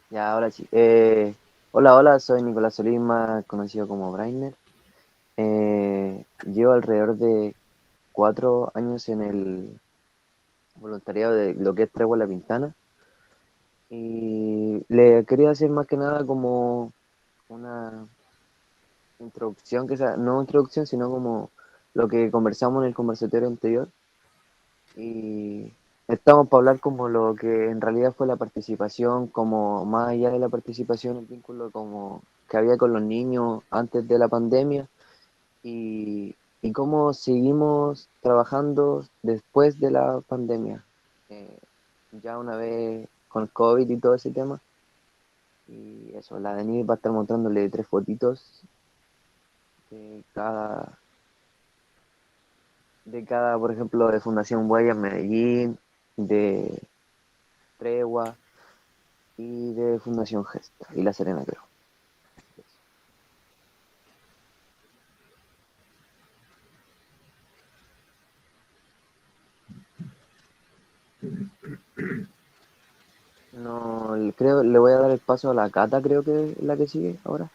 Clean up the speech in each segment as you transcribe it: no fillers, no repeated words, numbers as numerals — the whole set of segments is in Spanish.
Ya, ahora sí. Hola, soy Nicolás Solís, más conocido como Brainer. Llevo alrededor de 4 años en el voluntariado de lo que es Tregua La Pintana. Y le quería hacer más que nada como una introducción, que sea, no introducción, sino como lo que conversamos en el conversatorio anterior. Y estamos para hablar como lo que en realidad fue la participación, como más allá de la participación, el vínculo como que había con los niños antes de la pandemia y cómo seguimos trabajando después de la pandemia. Eh, ya una vez con el COVID y todo ese tema. Y eso, la Denise va a estar mostrándole 3 fotitos de cada, por ejemplo, de Fundación Huellas Medellín, de Tregua y de Fundación Gesta y La Serena, creo. No, creo, le voy a dar el paso a la Cata, creo que es la que sigue ahora.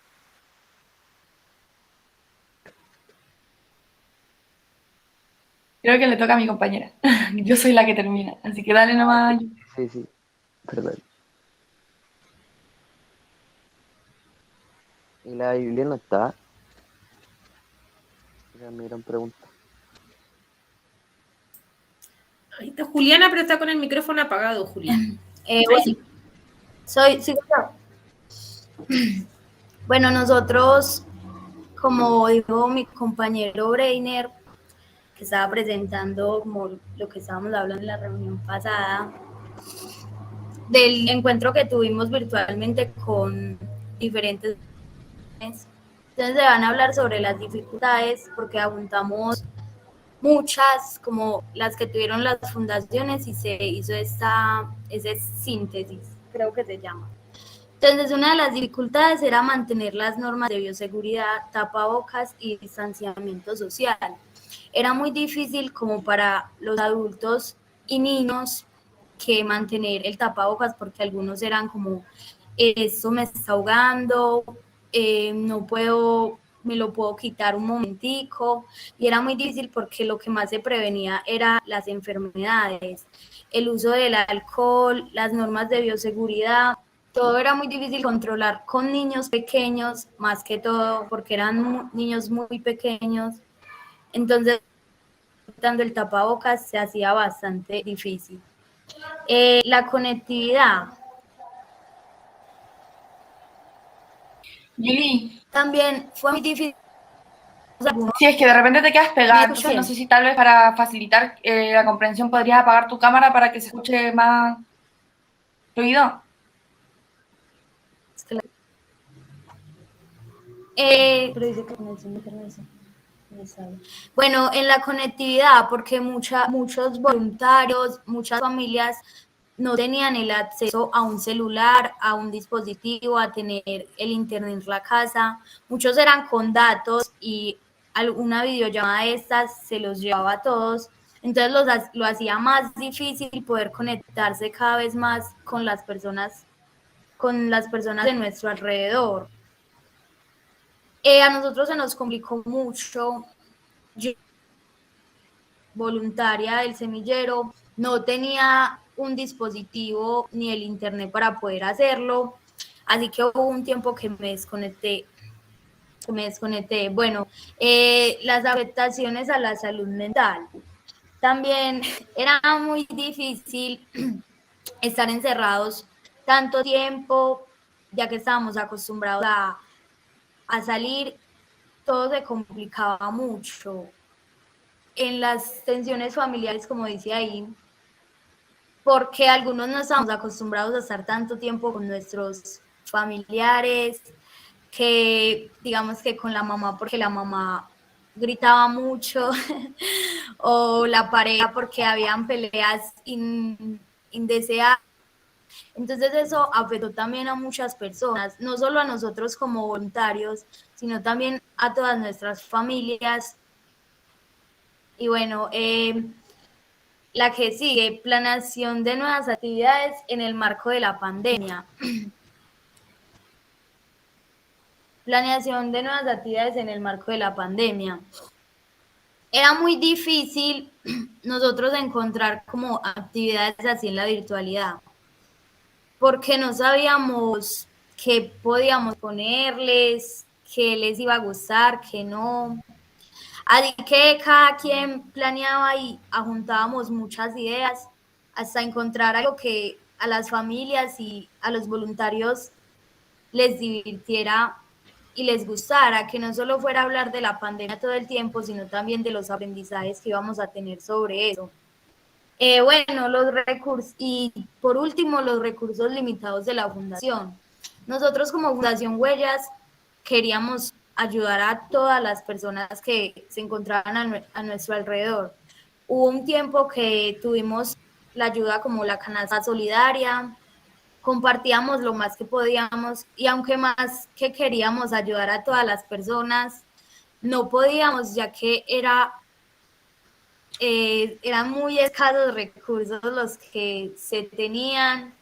Creo que le toca a mi compañera. Yo soy la que termina, así que dale Ah, nomás. sí, sí, perdón. Y la Biblia no está, esa es mi gran pregunta. Ahí está Juliana, pero está con el micrófono apagado, Juliana. Ahí Bueno, sí. sigo yo. Bueno, nosotros, como dijo mi compañero Breiner, que estaba presentando como lo que estábamos hablando en la reunión pasada, del encuentro que tuvimos virtualmente con diferentes. Entonces se van a hablar sobre las dificultades porque apuntamos muchas como las que tuvieron las fundaciones y se hizo esa síntesis, creo que se llama. Entonces, una de las dificultades era mantener las normas de bioseguridad, tapabocas y distanciamiento social. Era muy difícil como para los adultos y niños que mantener el tapabocas porque algunos eran como, esto me está ahogando, no puedo, me lo puedo quitar un momentico, y era muy difícil porque lo que más se prevenía era las enfermedades, el uso del alcohol, las normas de bioseguridad, todo era muy difícil controlar con niños pequeños, más que todo porque eran niños muy pequeños, entonces dando el tapabocas se hacía bastante difícil. La conectividad Yuli, también fue muy difícil. si es que de repente te quedas ¿Me pegada, entonces no escuchan? sé si tal vez para facilitar la comprensión podrías apagar tu cámara para que se escuche más fluido. Pero dice que conexión de internet. Bueno, en la conectividad, porque muchos voluntarios, muchas familias no tenían el acceso a un celular, a un dispositivo, a tener el internet en la casa. Muchos eran con datos y alguna videollamada de estas se los llevaba a todos. Entonces lo hacía más difícil poder conectarse cada vez más con las personas de nuestro alrededor. A nosotros se nos complicó mucho. Yo, voluntaria del semillero, no tenía un dispositivo ni el internet para poder hacerlo, así que hubo un tiempo que me desconecté. Bueno, las afectaciones a la salud mental. También era muy difícil estar encerrados tanto tiempo, ya que estábamos acostumbrados a salir, todo se complicaba mucho. En las tensiones familiares, como dice ahí, porque algunos no estamos acostumbrados a estar tanto tiempo con nuestros familiares, que digamos que con la mamá, porque la mamá gritaba mucho, o la pareja porque habían peleas indeseadas. Entonces eso afectó también a muchas personas, no solo a nosotros como voluntarios, sino también a todas nuestras familias. Y bueno, La que sigue, planeación de nuevas actividades en el marco de la pandemia. Planeación de nuevas actividades en el marco de la pandemia. Era muy difícil nosotros encontrar como actividades así en la virtualidad, porque no sabíamos qué podíamos ponerles, qué les iba a gustar, qué no. Así que cada quien planeaba y juntábamos muchas ideas hasta encontrar algo que a las familias y a los voluntarios les divirtiera y les gustara, que no solo fuera hablar de la pandemia todo el tiempo, sino también de los aprendizajes que íbamos a tener sobre eso. Bueno, los recursos, y por último, los recursos limitados de la fundación. Nosotros como Fundación Huellas queríamos ayudar a todas las personas que se encontraban a nuestro alrededor. Hubo un tiempo que tuvimos la ayuda como la canasta solidaria, compartíamos lo más que podíamos y aunque más que queríamos ayudar a todas las personas, no podíamos ya que eran muy escasos recursos los que se tenían,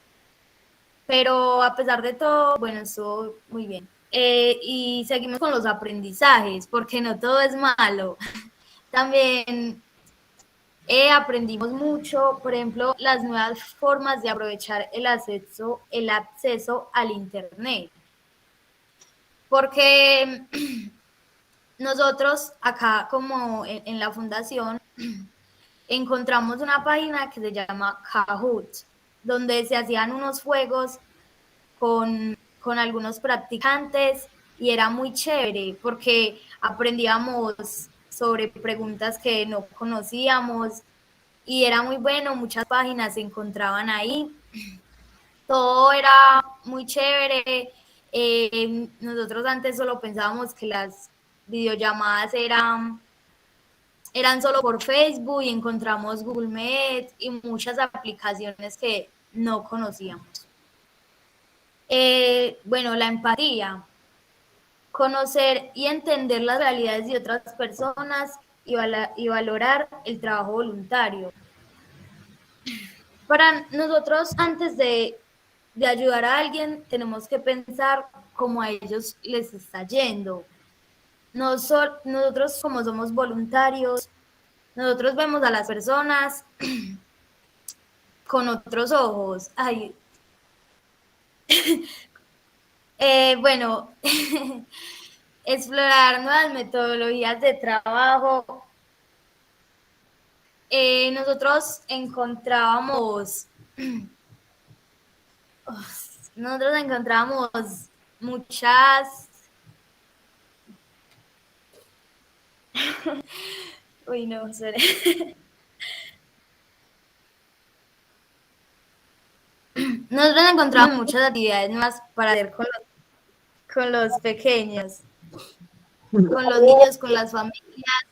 pero a pesar de todo, bueno, estuvo muy bien. Y seguimos con los aprendizajes, porque no todo es malo. También aprendimos mucho, por ejemplo, las nuevas formas de aprovechar el acceso al Internet. Porque nosotros acá, como en la fundación, encontramos una página que se llama Kahoot, donde se hacían unos juegos con algunos practicantes y era muy chévere porque aprendíamos sobre preguntas que no conocíamos y era muy bueno, muchas páginas se encontraban ahí, todo era muy chévere. Nosotros antes solo pensábamos que las videollamadas eran solo por Facebook y encontramos Google Meet y muchas aplicaciones que no conocíamos. Bueno, la empatía, conocer y entender las realidades de otras personas y valorar el trabajo voluntario. Para nosotros, antes de ayudar a alguien, tenemos que pensar cómo a ellos les está yendo. Nosotros, como somos voluntarios, nosotros vemos a las personas con otros ojos. Ay. Bueno, explorar nuevas metodologías de trabajo. Nosotros encontrábamos muchas. Uy, no, sorry. Nosotros encontramos muchas actividades nuevas para hacer con los pequeños, con los niños, con las familias.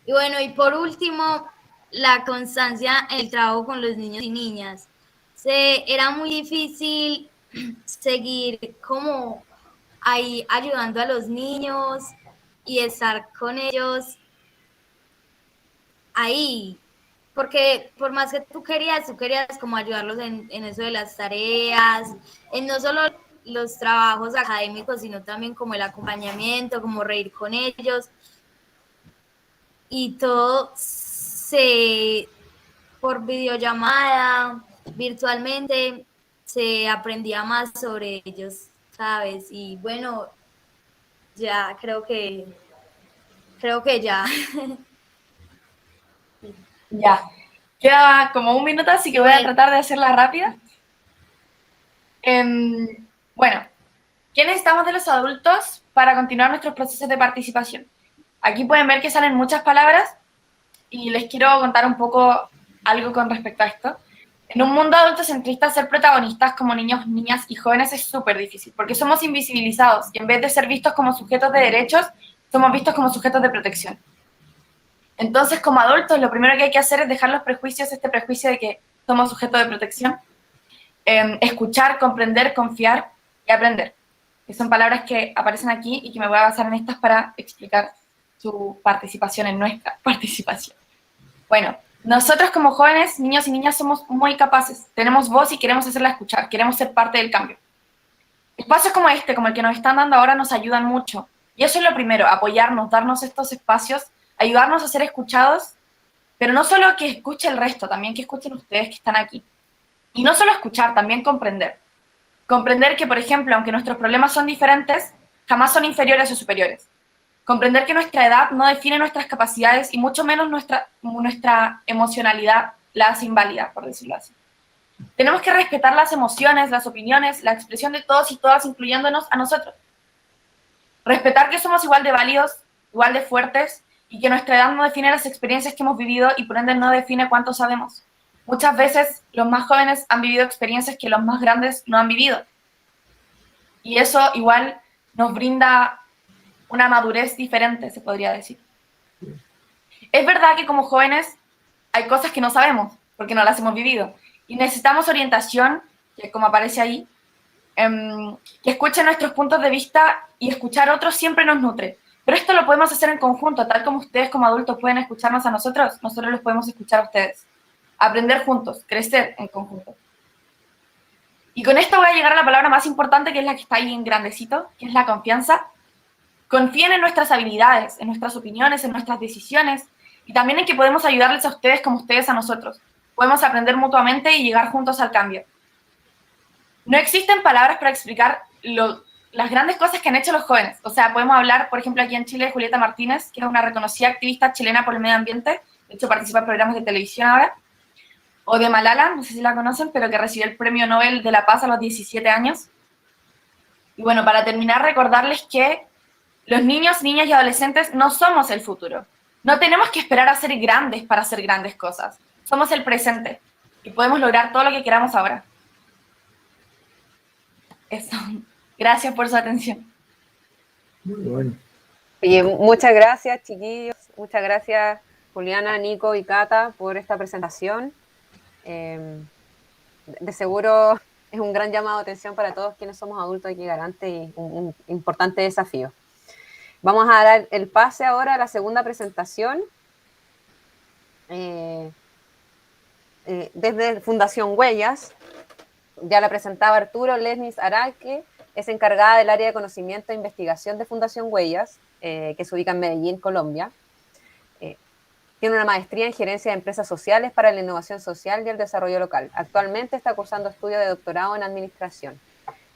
Y bueno, y por último, la constancia en el trabajo con los niños y niñas. Era muy difícil seguir como ahí ayudando a los niños y estar con ellos ahí, porque por más que tú querías como ayudarlos en eso de las tareas, en no solo los trabajos académicos, sino también como el acompañamiento, como reír con ellos, y todo por videollamada, virtualmente, se aprendía más sobre ellos, ¿sabes? Y bueno, ya creo que ya. Ya. Queda como un minuto, así que voy a tratar de hacerla rápida. Bueno, ¿qué necesitamos de los adultos para continuar nuestros procesos de participación? Aquí pueden ver que salen muchas palabras y les quiero contar un poco algo con respecto a esto. En un mundo adultocentrista, ser protagonistas como niños, niñas y jóvenes es súper difícil, porque somos invisibilizados y en vez de ser vistos como sujetos de derechos, somos vistos como sujetos de protección. Entonces, como adultos, lo primero que hay que hacer es dejar los prejuicios, este prejuicio de que somos sujetos de protección, escuchar, comprender, confiar y aprender. Que son palabras que aparecen aquí y que me voy a basar en estas para explicar su participación en nuestra participación. Bueno, Nosotros como jóvenes, niños y niñas, somos muy capaces, tenemos voz y queremos hacerla escuchar, queremos ser parte del cambio. Espacios como este, como el que nos están dando ahora, nos ayudan mucho. Y eso es lo primero, apoyarnos, darnos estos espacios, ayudarnos a ser escuchados, pero no solo que escuche el resto, también que escuchen ustedes que están aquí. Y no solo escuchar, también comprender. Comprender que, por ejemplo, aunque nuestros problemas son diferentes, jamás son inferiores o superiores. Comprender que nuestra edad no define nuestras capacidades y mucho menos nuestra emocionalidad la hace inválida, por decirlo así. Tenemos que respetar las emociones, las opiniones, la expresión de todos y todas, incluyéndonos a nosotros. Respetar que somos igual de válidos, igual de fuertes, y que nuestra edad no define las experiencias que hemos vivido y por ende no define cuánto sabemos. Muchas veces los más jóvenes han vivido experiencias que los más grandes no han vivido. Y eso igual nos brinda una madurez diferente, se podría decir. Es verdad que como jóvenes hay cosas que no sabemos, porque no las hemos vivido. Y necesitamos orientación, que como aparece ahí, que escuchen nuestros puntos de vista y escuchar a otros siempre nos nutre. Pero esto lo podemos hacer en conjunto, tal como ustedes como adultos pueden escucharnos a nosotros los podemos escuchar a ustedes. Aprender juntos, crecer en conjunto. Y con esto voy a llegar a la palabra más importante, que es la que está ahí en grandecito, que es la confianza. Confíen en nuestras habilidades, en nuestras opiniones, en nuestras decisiones, y también en que podemos ayudarles a ustedes como ustedes a nosotros. Podemos aprender mutuamente y llegar juntos al cambio. No existen palabras para explicar las grandes cosas que han hecho los jóvenes. O sea, podemos hablar, por ejemplo, aquí en Chile, de Julieta Martínez, que es una reconocida activista chilena por el medio ambiente, de hecho participa en programas de televisión ahora, o de Malala, no sé si la conocen, pero que recibió el Premio Nobel de la Paz a los 17 años. Y bueno, para terminar, recordarles que los niños, niñas y adolescentes no somos el futuro. No tenemos que esperar a ser grandes para hacer grandes cosas. Somos el presente y podemos lograr todo lo que queramos ahora. Eso. Gracias por su atención. Muy bueno. Oye, muchas gracias, chiquillos. Muchas gracias, Juliana, Nico y Cata, por esta presentación. De seguro es un gran llamado de atención para todos quienes somos adultos aquí garante y un importante desafío. Vamos a dar el pase ahora a la segunda presentación. Desde Fundación Huellas, ya la presentaba Arturo Lesnis Araque, es encargada del área de conocimiento e investigación de Fundación Huellas, que se ubica en Medellín, Colombia. Tiene una maestría en gerencia de empresas sociales para la innovación social y el desarrollo local. Actualmente está cursando estudios de doctorado en administración.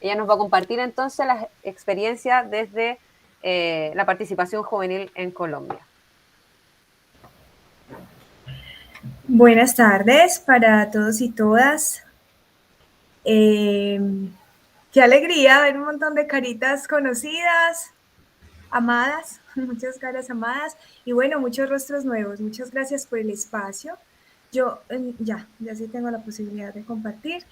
Ella nos va a compartir entonces las experiencias desde la participación juvenil en Colombia. Buenas tardes para todos y todas. Qué alegría ver un montón de caritas conocidas, amadas, muchas caras amadas y bueno, muchos rostros nuevos. Muchas gracias por el espacio. Yo ya sí tengo la posibilidad de compartir.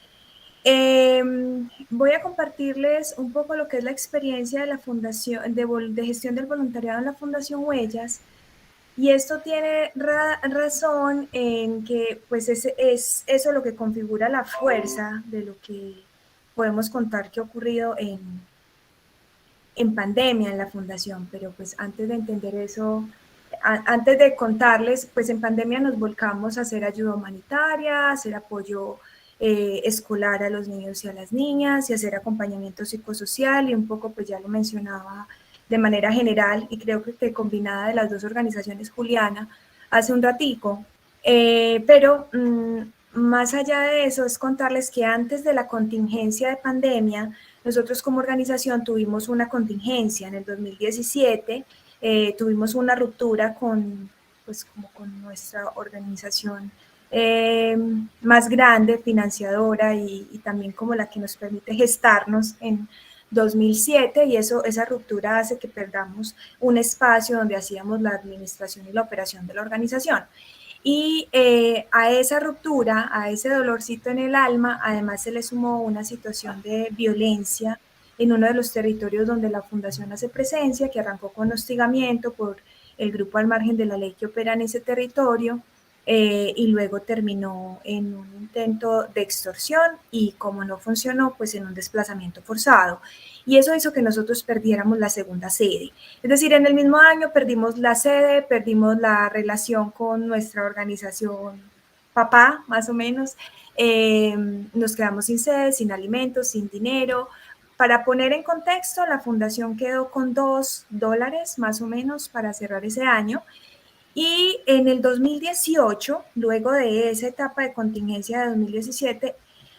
Voy a compartirles un poco lo que es la experiencia de la fundación, de gestión del voluntariado en la Fundación Huellas. Y esto tiene razón en que pues es eso lo que configura la fuerza de lo que podemos contar que ha ocurrido en pandemia en la fundación. Pero pues antes de entender eso, antes de contarles, pues en pandemia nos volcamos a hacer ayuda humanitaria, a hacer apoyo escolar a los niños y a las niñas y hacer acompañamiento psicosocial y un poco pues ya lo mencionaba de manera general y creo que combinada de las dos organizaciones Juliana hace un ratico, pero más allá de eso es contarles que antes de la contingencia de pandemia, nosotros como organización tuvimos una contingencia en el 2017, tuvimos una ruptura con nuestra organización más grande, financiadora y también como la que nos permite gestarnos en 2007 y esa ruptura hace que perdamos un espacio donde hacíamos la administración y la operación de la organización. Y a esa ruptura, a ese dolorcito en el alma, además se le sumó una situación de violencia en uno de los territorios donde la fundación hace presencia, que arrancó con hostigamiento por el grupo al margen de la ley que opera en ese territorio. y luego terminó en un intento de extorsión y como no funcionó, pues en un desplazamiento forzado. Y eso hizo que nosotros perdiéramos la segunda sede. Es decir, en el mismo año perdimos la sede, perdimos la relación con nuestra organización papá, más o menos. Nos quedamos sin sede, sin alimentos, sin dinero. Para poner en contexto, la fundación quedó con $2 más o menos para cerrar ese año. Y en el 2018, luego de esa etapa de contingencia de 2017,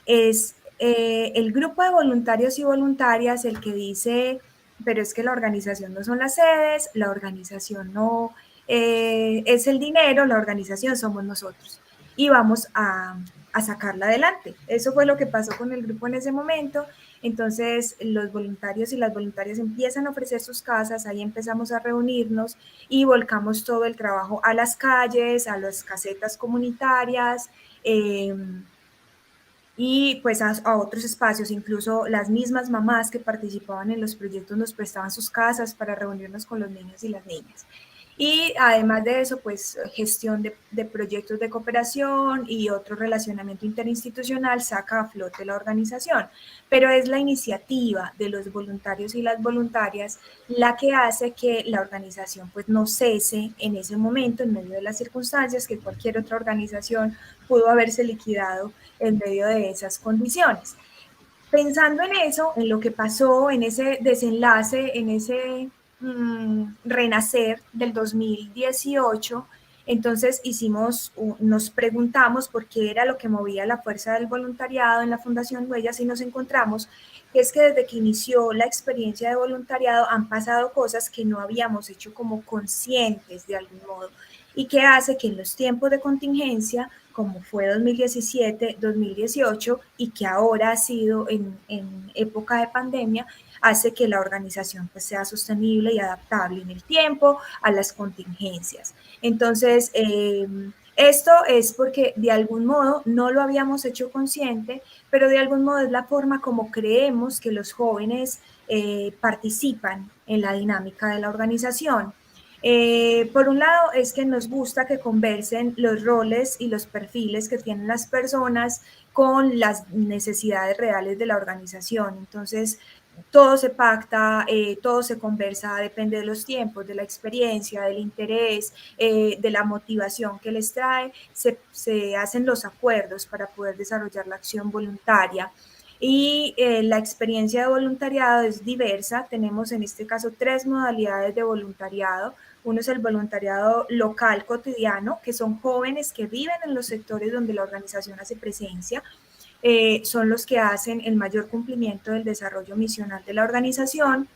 es el grupo de voluntarios y voluntarias el que dice, pero es que la organización no son las sedes, la organización no es el dinero, la organización somos nosotros. Y vamos a sacarla adelante. Eso fue lo que pasó con el grupo en ese momento. Entonces los voluntarios y las voluntarias empiezan a ofrecer sus casas, ahí empezamos a reunirnos y volcamos todo el trabajo a las calles, a las casetas comunitarias y pues a otros espacios. Incluso las mismas mamás que participaban en los proyectos nos prestaban sus casas para reunirnos con los niños y las niñas. Y además de eso, pues gestión de proyectos de cooperación y otro relacionamiento interinstitucional saca a flote la organización. Pero es la iniciativa de los voluntarios y las voluntarias la que hace que la organización pues no cese en ese momento, en medio de las circunstancias que cualquier otra organización pudo haberse liquidado en medio de esas condiciones. Pensando en eso, en lo que pasó, en ese desenlace, en ese renacer del 2018, entonces nos preguntamos por qué era lo que movía la fuerza del voluntariado en la Fundación Huellas y nos encontramos que es que desde que inició la experiencia de voluntariado han pasado cosas que no habíamos hecho como conscientes de algún modo y que hace que en los tiempos de contingencia, como fue 2017, 2018 y que ahora ha sido en época de pandemia, hace que la organización pues, sea sostenible y adaptable en el tiempo a las contingencias. Entonces, esto es porque de algún modo no lo habíamos hecho consciente, pero de algún modo es la forma como creemos que los jóvenes participan en la dinámica de la organización. Por un lado es que nos gusta que conversen los roles y los perfiles que tienen las personas con las necesidades reales de la organización. Entonces, todo se pacta, todo se conversa, depende de los tiempos, de la experiencia, del interés, de la motivación que les trae, se hacen los acuerdos para poder desarrollar la acción voluntaria. Y la experiencia de voluntariado es diversa, tenemos en este caso 3 modalidades de voluntariado. Uno es el voluntariado local cotidiano, que son jóvenes que viven en los sectores donde la organización hace presencia. Son los que hacen el mayor cumplimiento del desarrollo misional de la organización.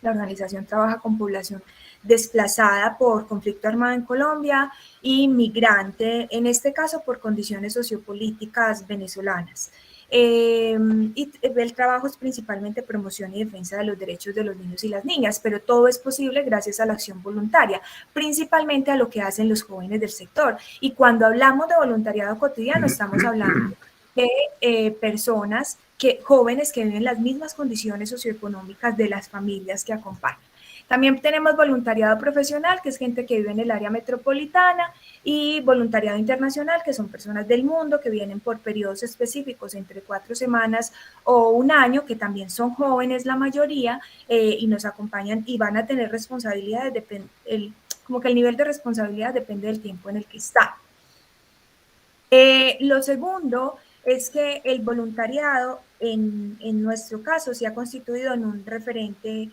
La organización trabaja con población desplazada por conflicto armado en Colombia y migrante, en este caso por condiciones sociopolíticas venezolanas. Y el trabajo es principalmente promoción y defensa de los derechos de los niños y las niñas, pero todo es posible gracias a la acción voluntaria, principalmente a lo que hacen los jóvenes del sector. Y cuando hablamos de voluntariado cotidiano, estamos hablando de personas, jóvenes que viven en las mismas condiciones socioeconómicas de las familias que acompañan. También tenemos voluntariado profesional, que es gente que vive en el área metropolitana, y voluntariado internacional, que son personas del mundo que vienen por periodos específicos, entre 4 semanas o un año, que también son jóvenes la mayoría, y nos acompañan y van a tener responsabilidades, como que el nivel de responsabilidad depende del tiempo en el que están. Lo segundo es que el voluntariado, en nuestro caso, se ha constituido en un referente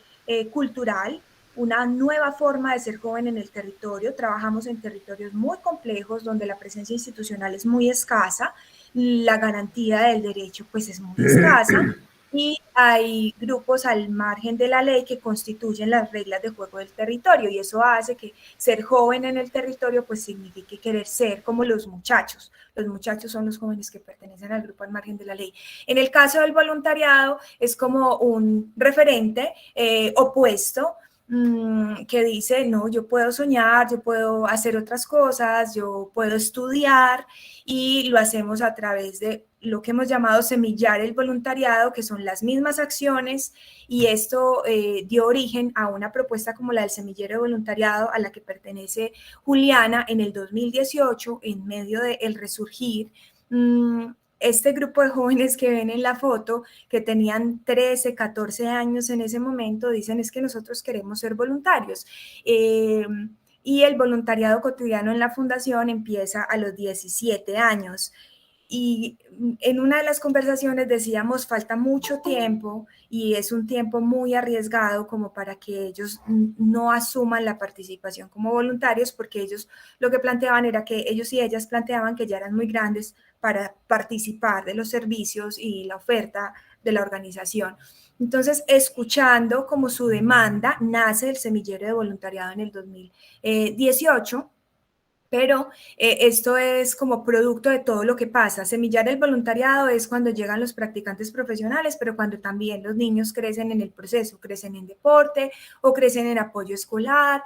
cultural, una nueva forma de ser joven en el territorio. Trabajamos en territorios muy complejos donde la presencia institucional es muy escasa, la garantía del derecho pues es muy escasa y hay grupos al margen de la ley que constituyen las reglas de juego del territorio y eso hace que ser joven en el territorio pues signifique querer ser como los muchachos. Los muchachos son los jóvenes que pertenecen al grupo al margen de la ley. En el caso del voluntariado es como un referente opuesto que dice, no, yo puedo soñar, yo puedo hacer otras cosas, yo puedo estudiar, y lo hacemos a través de lo que hemos llamado semillar el voluntariado, que son las mismas acciones, y esto dio origen a una propuesta como la del semillero de voluntariado, a la que pertenece Juliana en el 2018, en medio del resurgir. Este grupo de jóvenes que ven en la foto, que tenían 13, 14 años en ese momento, dicen, es que nosotros queremos ser voluntarios. Y el voluntariado cotidiano en la fundación empieza a los 17 años. Y en una de las conversaciones decíamos, falta mucho tiempo y es un tiempo muy arriesgado como para que ellos no asuman la participación como voluntarios, porque ellos lo que planteaban era que ellos y ellas planteaban que ya eran muy grandes para participar de los servicios y la oferta de la organización. Entonces, escuchando como su demanda, nace el semillero de voluntariado en el 2018. Pero esto es como producto de todo lo que pasa. Semillar el voluntariado es cuando llegan los practicantes profesionales, pero cuando también los niños crecen en el proceso, crecen en deporte o crecen en apoyo escolar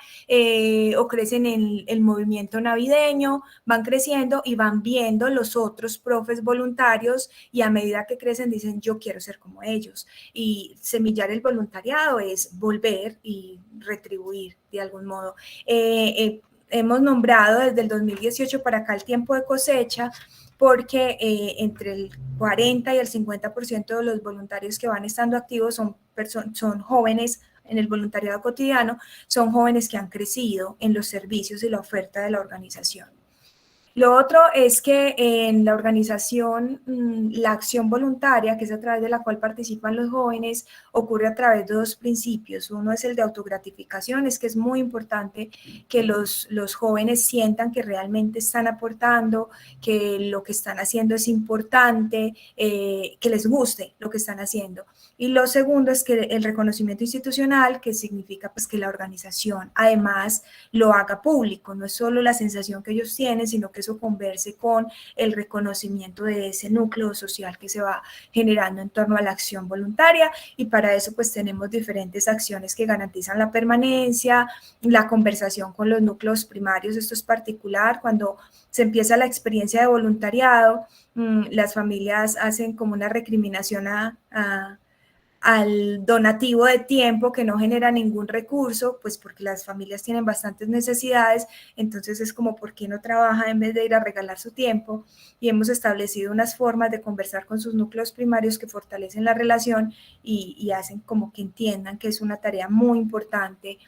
o crecen en el movimiento navideño, van creciendo y van viendo los otros profes voluntarios, y a medida que crecen dicen, yo quiero ser como ellos. Y semillar el voluntariado es volver y retribuir de algún modo. Hemos nombrado desde el 2018 para acá el tiempo de cosecha, porque entre el 40 y el 50% de los voluntarios que van estando activos son jóvenes en el voluntariado cotidiano, son jóvenes que han crecido en los servicios y la oferta de la organización. Lo otro es que en la organización, la acción voluntaria, que es a través de la cual participan los jóvenes, ocurre a través de dos principios. Uno es el de autogratificación, es que es muy importante que los jóvenes sientan que realmente están aportando, que lo que están haciendo es importante, que les guste lo que están haciendo. Y lo segundo es que el reconocimiento institucional, que significa pues que la organización además lo haga público, no es solo la sensación que ellos tienen, sino que eso converse con el reconocimiento de ese núcleo social que se va generando en torno a la acción voluntaria. Y para eso pues tenemos diferentes acciones que garantizan la permanencia, la conversación con los núcleos primarios. Esto es particular cuando se empieza la experiencia de voluntariado, las familias hacen como una recriminación al donativo de tiempo que no genera ningún recurso, pues porque las familias tienen bastantes necesidades, entonces es como, ¿por qué no trabaja en vez de ir a regalar su tiempo? Y hemos establecido unas formas de conversar con sus núcleos primarios que fortalecen la relación y hacen como que entiendan que es una tarea muy importante,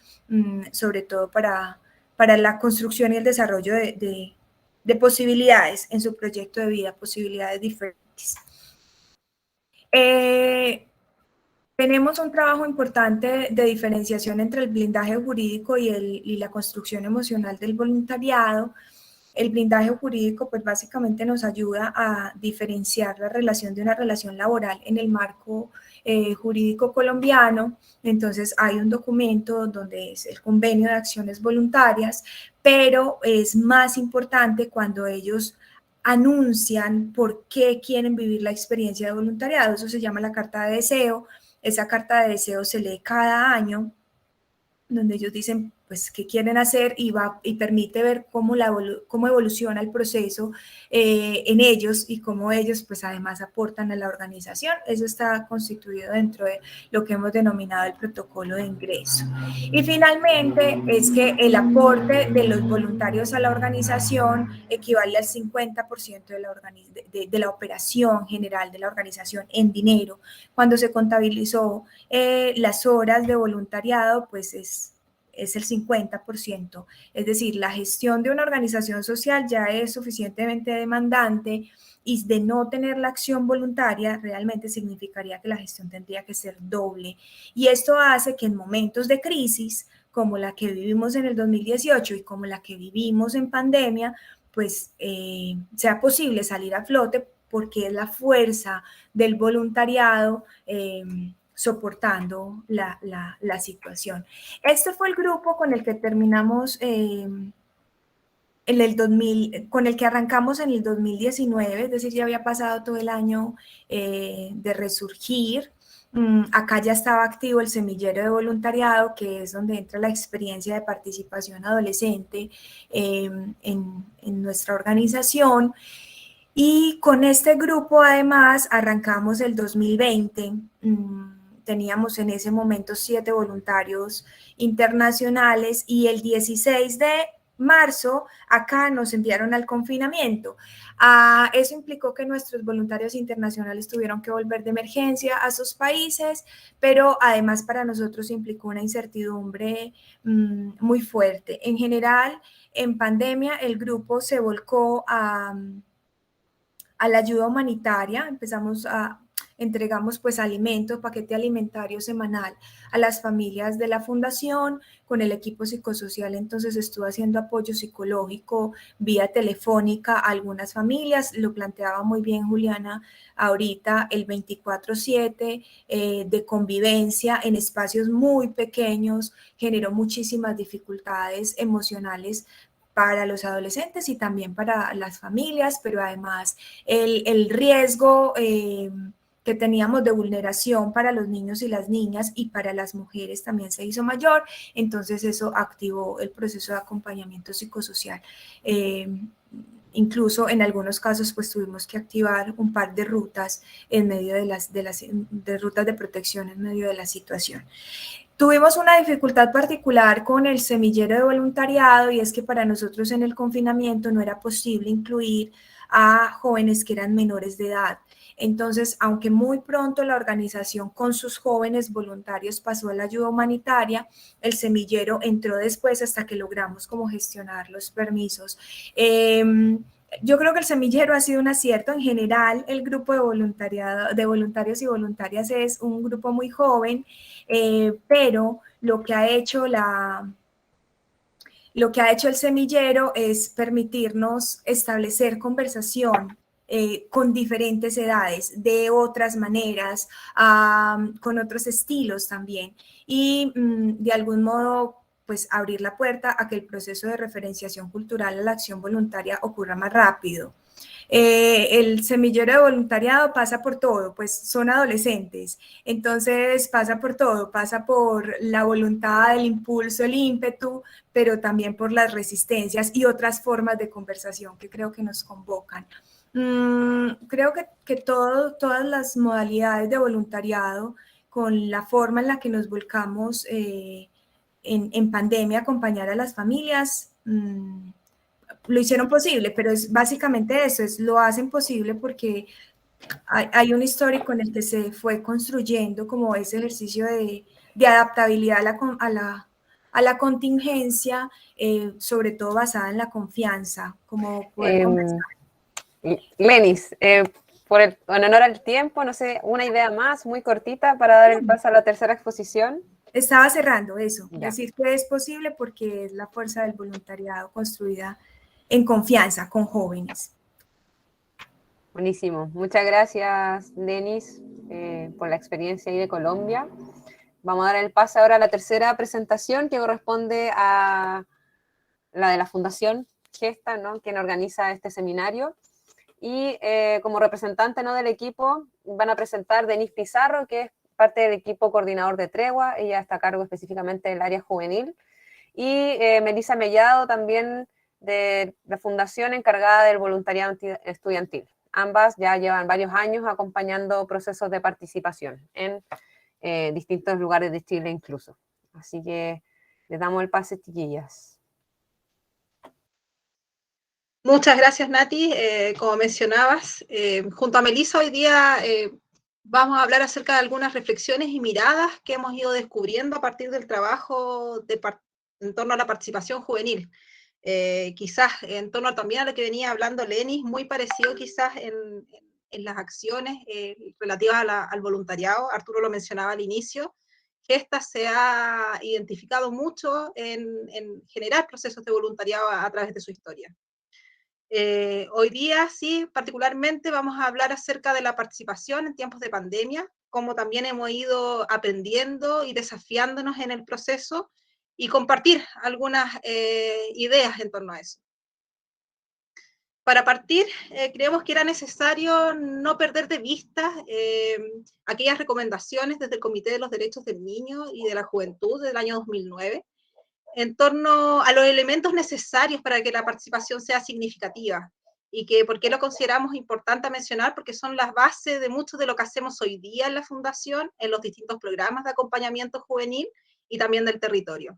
sobre todo para la construcción y el desarrollo de posibilidades en su proyecto de vida, posibilidades diferentes. Tenemos un trabajo importante de diferenciación entre el blindaje jurídico y la construcción emocional del voluntariado. El blindaje jurídico pues básicamente nos ayuda a diferenciar la relación de una relación laboral en el marco jurídico colombiano. Entonces hay un documento donde es el convenio de acciones voluntarias, pero es más importante cuando ellos anuncian por qué quieren vivir la experiencia de voluntariado. Eso se llama la carta de deseo. Esa carta de deseo se lee cada año, donde ellos dicen pues qué quieren hacer y permite ver cómo evoluciona el proceso en ellos y cómo ellos pues además aportan a la organización. Eso está constituido dentro de lo que hemos denominado el protocolo de ingreso. Y finalmente es que el aporte de los voluntarios a la organización equivale al 50% de la operación general de la organización en dinero. Cuando se contabilizó las horas de voluntariado, pues es el 50%. Es decir, la gestión de una organización social ya es suficientemente demandante, y de no tener la acción voluntaria realmente significaría que la gestión tendría que ser doble. Y esto hace que en momentos de crisis, como la que vivimos en el 2018 y como la que vivimos en pandemia, pues sea posible salir a flote, porque es la fuerza del voluntariado soportando la situación. Este fue el grupo con el que terminamos en el 2000, con el que arrancamos en el 2019, es decir, ya había pasado todo el año de resurgir. Acá ya estaba activo el semillero de voluntariado, que es donde entra la experiencia de participación adolescente en nuestra organización. Y con este grupo además arrancamos el 2020. Teníamos en ese momento 7 voluntarios internacionales y el 16 de marzo acá nos enviaron al confinamiento. Eso implicó que nuestros voluntarios internacionales tuvieron que volver de emergencia a sus países, pero además para nosotros implicó una incertidumbre muy fuerte. En general, en pandemia el grupo se volcó a la ayuda humanitaria, entregamos pues alimentos, paquete alimentario semanal a las familias de la fundación, con el equipo psicosocial entonces estuvo haciendo apoyo psicológico vía telefónica a algunas familias, lo planteaba muy bien Juliana ahorita, el 24/7 de convivencia en espacios muy pequeños, generó muchísimas dificultades emocionales para los adolescentes y también para las familias, pero además el riesgo que teníamos de vulneración para los niños y las niñas y para las mujeres también se hizo mayor, entonces eso activó el proceso de acompañamiento psicosocial. Incluso en algunos casos pues tuvimos que activar un par de rutas en medio de rutas de protección en medio de la situación. Tuvimos una dificultad particular con el semillero de voluntariado y es que para nosotros en el confinamiento no era posible incluir a jóvenes que eran menores de edad. Entonces, aunque muy pronto la organización con sus jóvenes voluntarios pasó a la ayuda humanitaria, el semillero entró después hasta que logramos como gestionar los permisos. Yo creo que el semillero ha sido un acierto. En general, el grupo de voluntarios y voluntarias es un grupo muy joven, pero lo que ha hecho el semillero es permitirnos establecer conversación con diferentes edades, de otras maneras, con otros estilos también, y de algún modo pues abrir la puerta a que el proceso de referenciación cultural a la acción voluntaria ocurra más rápido. El semillero de voluntariado pasa por todo, pues son adolescentes, entonces pasa por todo, pasa por la voluntad, el impulso, el ímpetu, pero también por las resistencias y otras formas de conversación que creo que nos convocan. Creo que todas las modalidades de voluntariado, con la forma en la que nos volcamos en pandemia, acompañar a las familias, lo hicieron posible, pero es básicamente eso, lo hacen posible porque hay un histórico en el que se fue construyendo como ese ejercicio de adaptabilidad a la contingencia, sobre todo basada en la confianza, como poder conversar. Lenis, en honor al tiempo, no sé, una idea más muy cortita para dar el paso a la tercera exposición. Estaba cerrando eso, Ya. decir que es posible porque es la fuerza del voluntariado construida en confianza con jóvenes. Buenísimo. Muchas gracias, Lenis, por la experiencia ahí de Colombia. Vamos a dar el paso ahora a la tercera presentación que corresponde a la de la Fundación Gesta, ¿no?, quien organiza este seminario. Y como representante, ¿no?, del equipo van a presentar Denise Pizarro, que es parte del equipo coordinador de Tregua. Ella está a cargo específicamente del área juvenil. Y Melissa Mellado, también de la fundación encargada del voluntariado estudiantil. Ambas ya llevan varios años acompañando procesos de participación en distintos lugares de Chile incluso. Así que les damos el pase, chiquillas. Muchas gracias, Nati. Como mencionabas, junto a Melissa hoy día vamos a hablar acerca de algunas reflexiones y miradas que hemos ido descubriendo a partir del trabajo en torno a la participación juvenil. Quizás en torno también a lo que venía hablando Lenis, muy parecido quizás en las acciones relativas al voluntariado. Arturo lo mencionaba al inicio. Gesta se ha identificado mucho en generar procesos de voluntariado a través de su historia. Hoy día, sí, particularmente vamos a hablar acerca de la participación en tiempos de pandemia, cómo también hemos ido aprendiendo y desafiándonos en el proceso y compartir algunas ideas en torno a eso. para partir, creemos que era necesario no perder de vista aquellas recomendaciones desde el Comité de los Derechos del Niño y de la Juventud del año 2009, en torno a los elementos necesarios para que la participación sea significativa. Y que, ¿por qué lo consideramos importante mencionar? Porque son las bases de mucho de lo que hacemos hoy día en la Fundación, en los distintos programas de acompañamiento juvenil y también del territorio.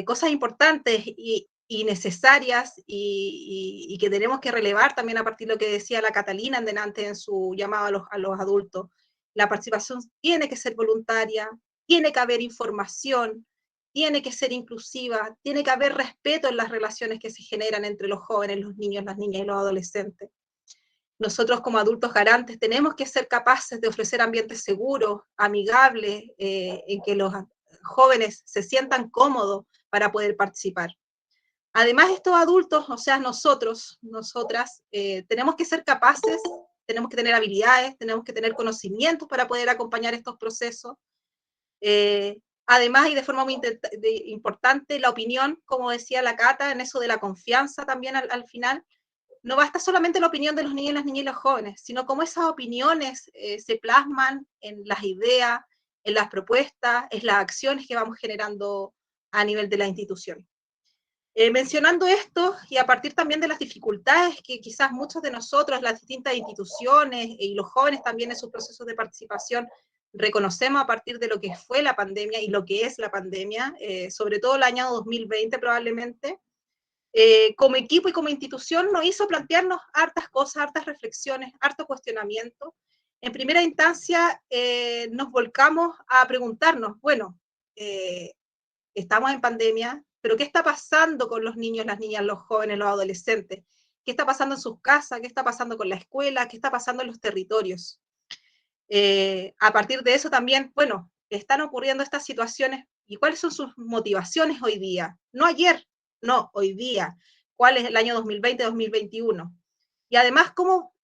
Cosas importantes y necesarias y que tenemos que relevar también a partir de lo que decía la Catalina en delante en su llamado a los adultos. La participación tiene que ser voluntaria, tiene que haber información, tiene que ser inclusiva, tiene que haber respeto en las relaciones que se generan entre los jóvenes, los niños, las niñas y los adolescentes. Nosotros como adultos garantes tenemos que ser capaces de ofrecer ambientes seguros, amigables, en que los jóvenes se sientan cómodos para poder participar. Además, estos adultos, o sea, nosotros, nosotras, tenemos que ser capaces, tenemos que tener habilidades, tenemos que tener conocimientos para poder acompañar estos procesos. Además, y de forma muy importante, la opinión, como decía la Cata, en eso de la confianza también al final, no basta solamente la opinión de los niños, las niñas y los jóvenes, sino cómo esas opiniones se plasman en las ideas, en las propuestas, en las acciones que vamos generando a nivel de la institución. Mencionando esto, y a partir también de las dificultades que quizás muchos de nosotros, las distintas instituciones y los jóvenes también en sus procesos de participación, reconocemos a partir de lo que fue la pandemia y lo que es la pandemia, sobre todo el año 2020 probablemente, como equipo y como institución nos hizo plantearnos hartas cosas, hartas reflexiones, harto cuestionamiento. En primera instancia nos volcamos a preguntarnos, bueno, estamos en pandemia, pero ¿qué está pasando con los niños, las niñas, los jóvenes, los adolescentes? ¿Qué está pasando en sus casas? ¿Qué está pasando con la escuela? ¿Qué está pasando en los territorios? A partir de eso también, bueno, están ocurriendo estas situaciones y cuáles son sus motivaciones hoy día. No ayer, no, hoy día. ¿Cuál es el año 2020-2021? Y además, ¿cómo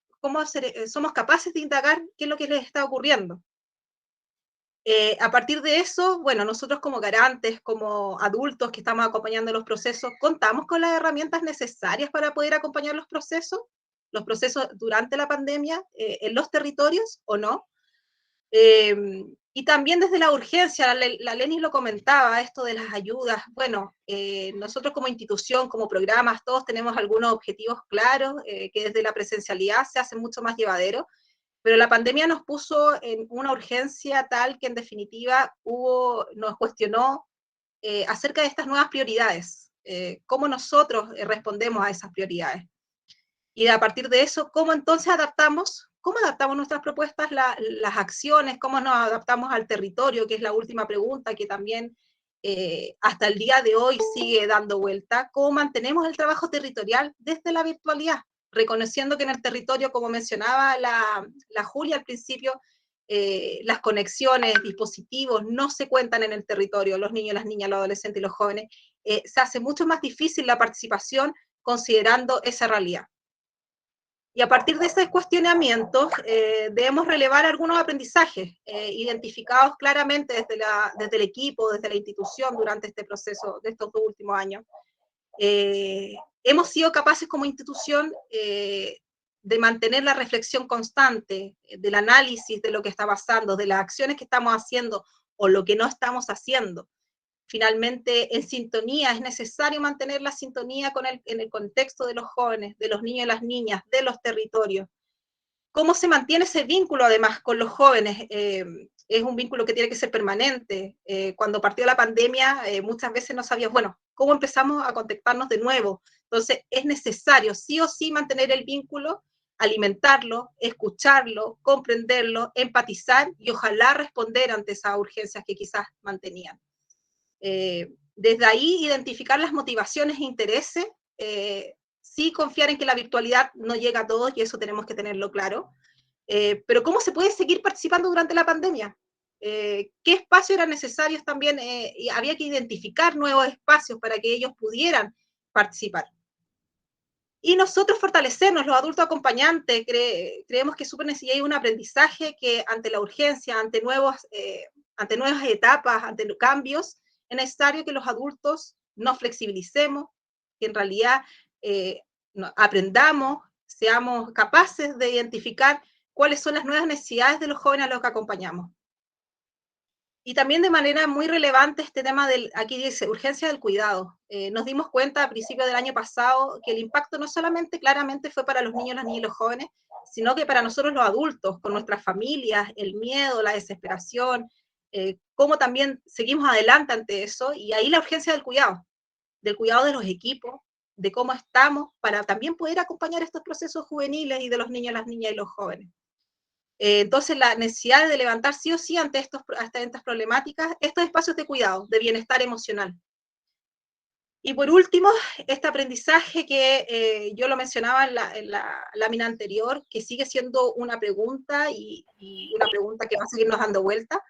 somos capaces de indagar qué es lo que les está ocurriendo? A partir de eso, bueno, nosotros como garantes, como adultos que estamos acompañando los procesos, ¿contamos con las herramientas necesarias para poder acompañar los procesos durante la pandemia en los territorios o no? Y también desde la urgencia, la Leni lo comentaba, esto de las ayudas, bueno, nosotros como institución, como programas, todos tenemos algunos objetivos claros, que desde la presencialidad se hacen mucho más llevaderos, pero la pandemia nos puso en una urgencia tal que en definitiva nos cuestionó acerca de estas nuevas prioridades, cómo nosotros respondemos a esas prioridades. Y a partir de eso, ¿cómo entonces adaptamos nuestras propuestas, las acciones, cómo nos adaptamos al territorio, que es la última pregunta que también hasta el día de hoy sigue dando vuelta? ¿Cómo mantenemos el trabajo territorial desde la virtualidad? Reconociendo que en el territorio, como mencionaba la Julia al principio, las conexiones, dispositivos no se cuentan en el territorio, los niños, las niñas, los adolescentes y los jóvenes, se hace mucho más difícil la participación considerando esa realidad. Y a partir de ese cuestionamiento debemos relevar algunos aprendizajes identificados claramente desde el equipo, desde la institución durante este proceso de estos 2 últimos años. Hemos sido capaces como institución de mantener la reflexión constante, del análisis de lo que está pasando, de las acciones que estamos haciendo o lo que no estamos haciendo. Finalmente, en sintonía, es necesario mantener la sintonía en el contexto de los jóvenes, de los niños y las niñas, de los territorios. ¿Cómo se mantiene ese vínculo además con los jóvenes? Es un vínculo que tiene que ser permanente. Cuando partió la pandemia, muchas veces no sabíamos, bueno, ¿cómo empezamos a contactarnos de nuevo? Entonces, es necesario sí o sí mantener el vínculo, alimentarlo, escucharlo, comprenderlo, empatizar y ojalá responder ante esas urgencias que quizás mantenían. Desde ahí identificar las motivaciones e intereses, sí confiar en que la virtualidad no llega a todos y eso tenemos que tenerlo claro, pero ¿cómo se puede seguir participando durante la pandemia? ¿Qué espacios eran necesarios también? Y había que identificar nuevos espacios para que ellos pudieran participar. Y nosotros fortalecernos, los adultos acompañantes, creemos que es súper necesario, hay un aprendizaje que ante la urgencia, ante nuevas etapas, ante los cambios, es necesario que los adultos nos flexibilicemos, que en realidad aprendamos, seamos capaces de identificar cuáles son las nuevas necesidades de los jóvenes a los que acompañamos. Y también de manera muy relevante este tema aquí dice, urgencia del cuidado. Nos dimos cuenta a principios del año pasado que el impacto no solamente claramente fue para los niños, las niñas y los jóvenes, sino que para nosotros los adultos, con nuestras familias, el miedo, la desesperación, cómo también seguimos adelante ante eso, y ahí la urgencia del cuidado de los equipos, de cómo estamos, para también poder acompañar estos procesos juveniles y de los niños, las niñas y los jóvenes. Entonces, la necesidad de levantar sí o sí ante estas problemáticas, estos espacios de cuidado, de bienestar emocional. Y por último, este aprendizaje que yo lo mencionaba en la lámina anterior, que sigue siendo una pregunta y una pregunta que va a seguirnos dando vuelta.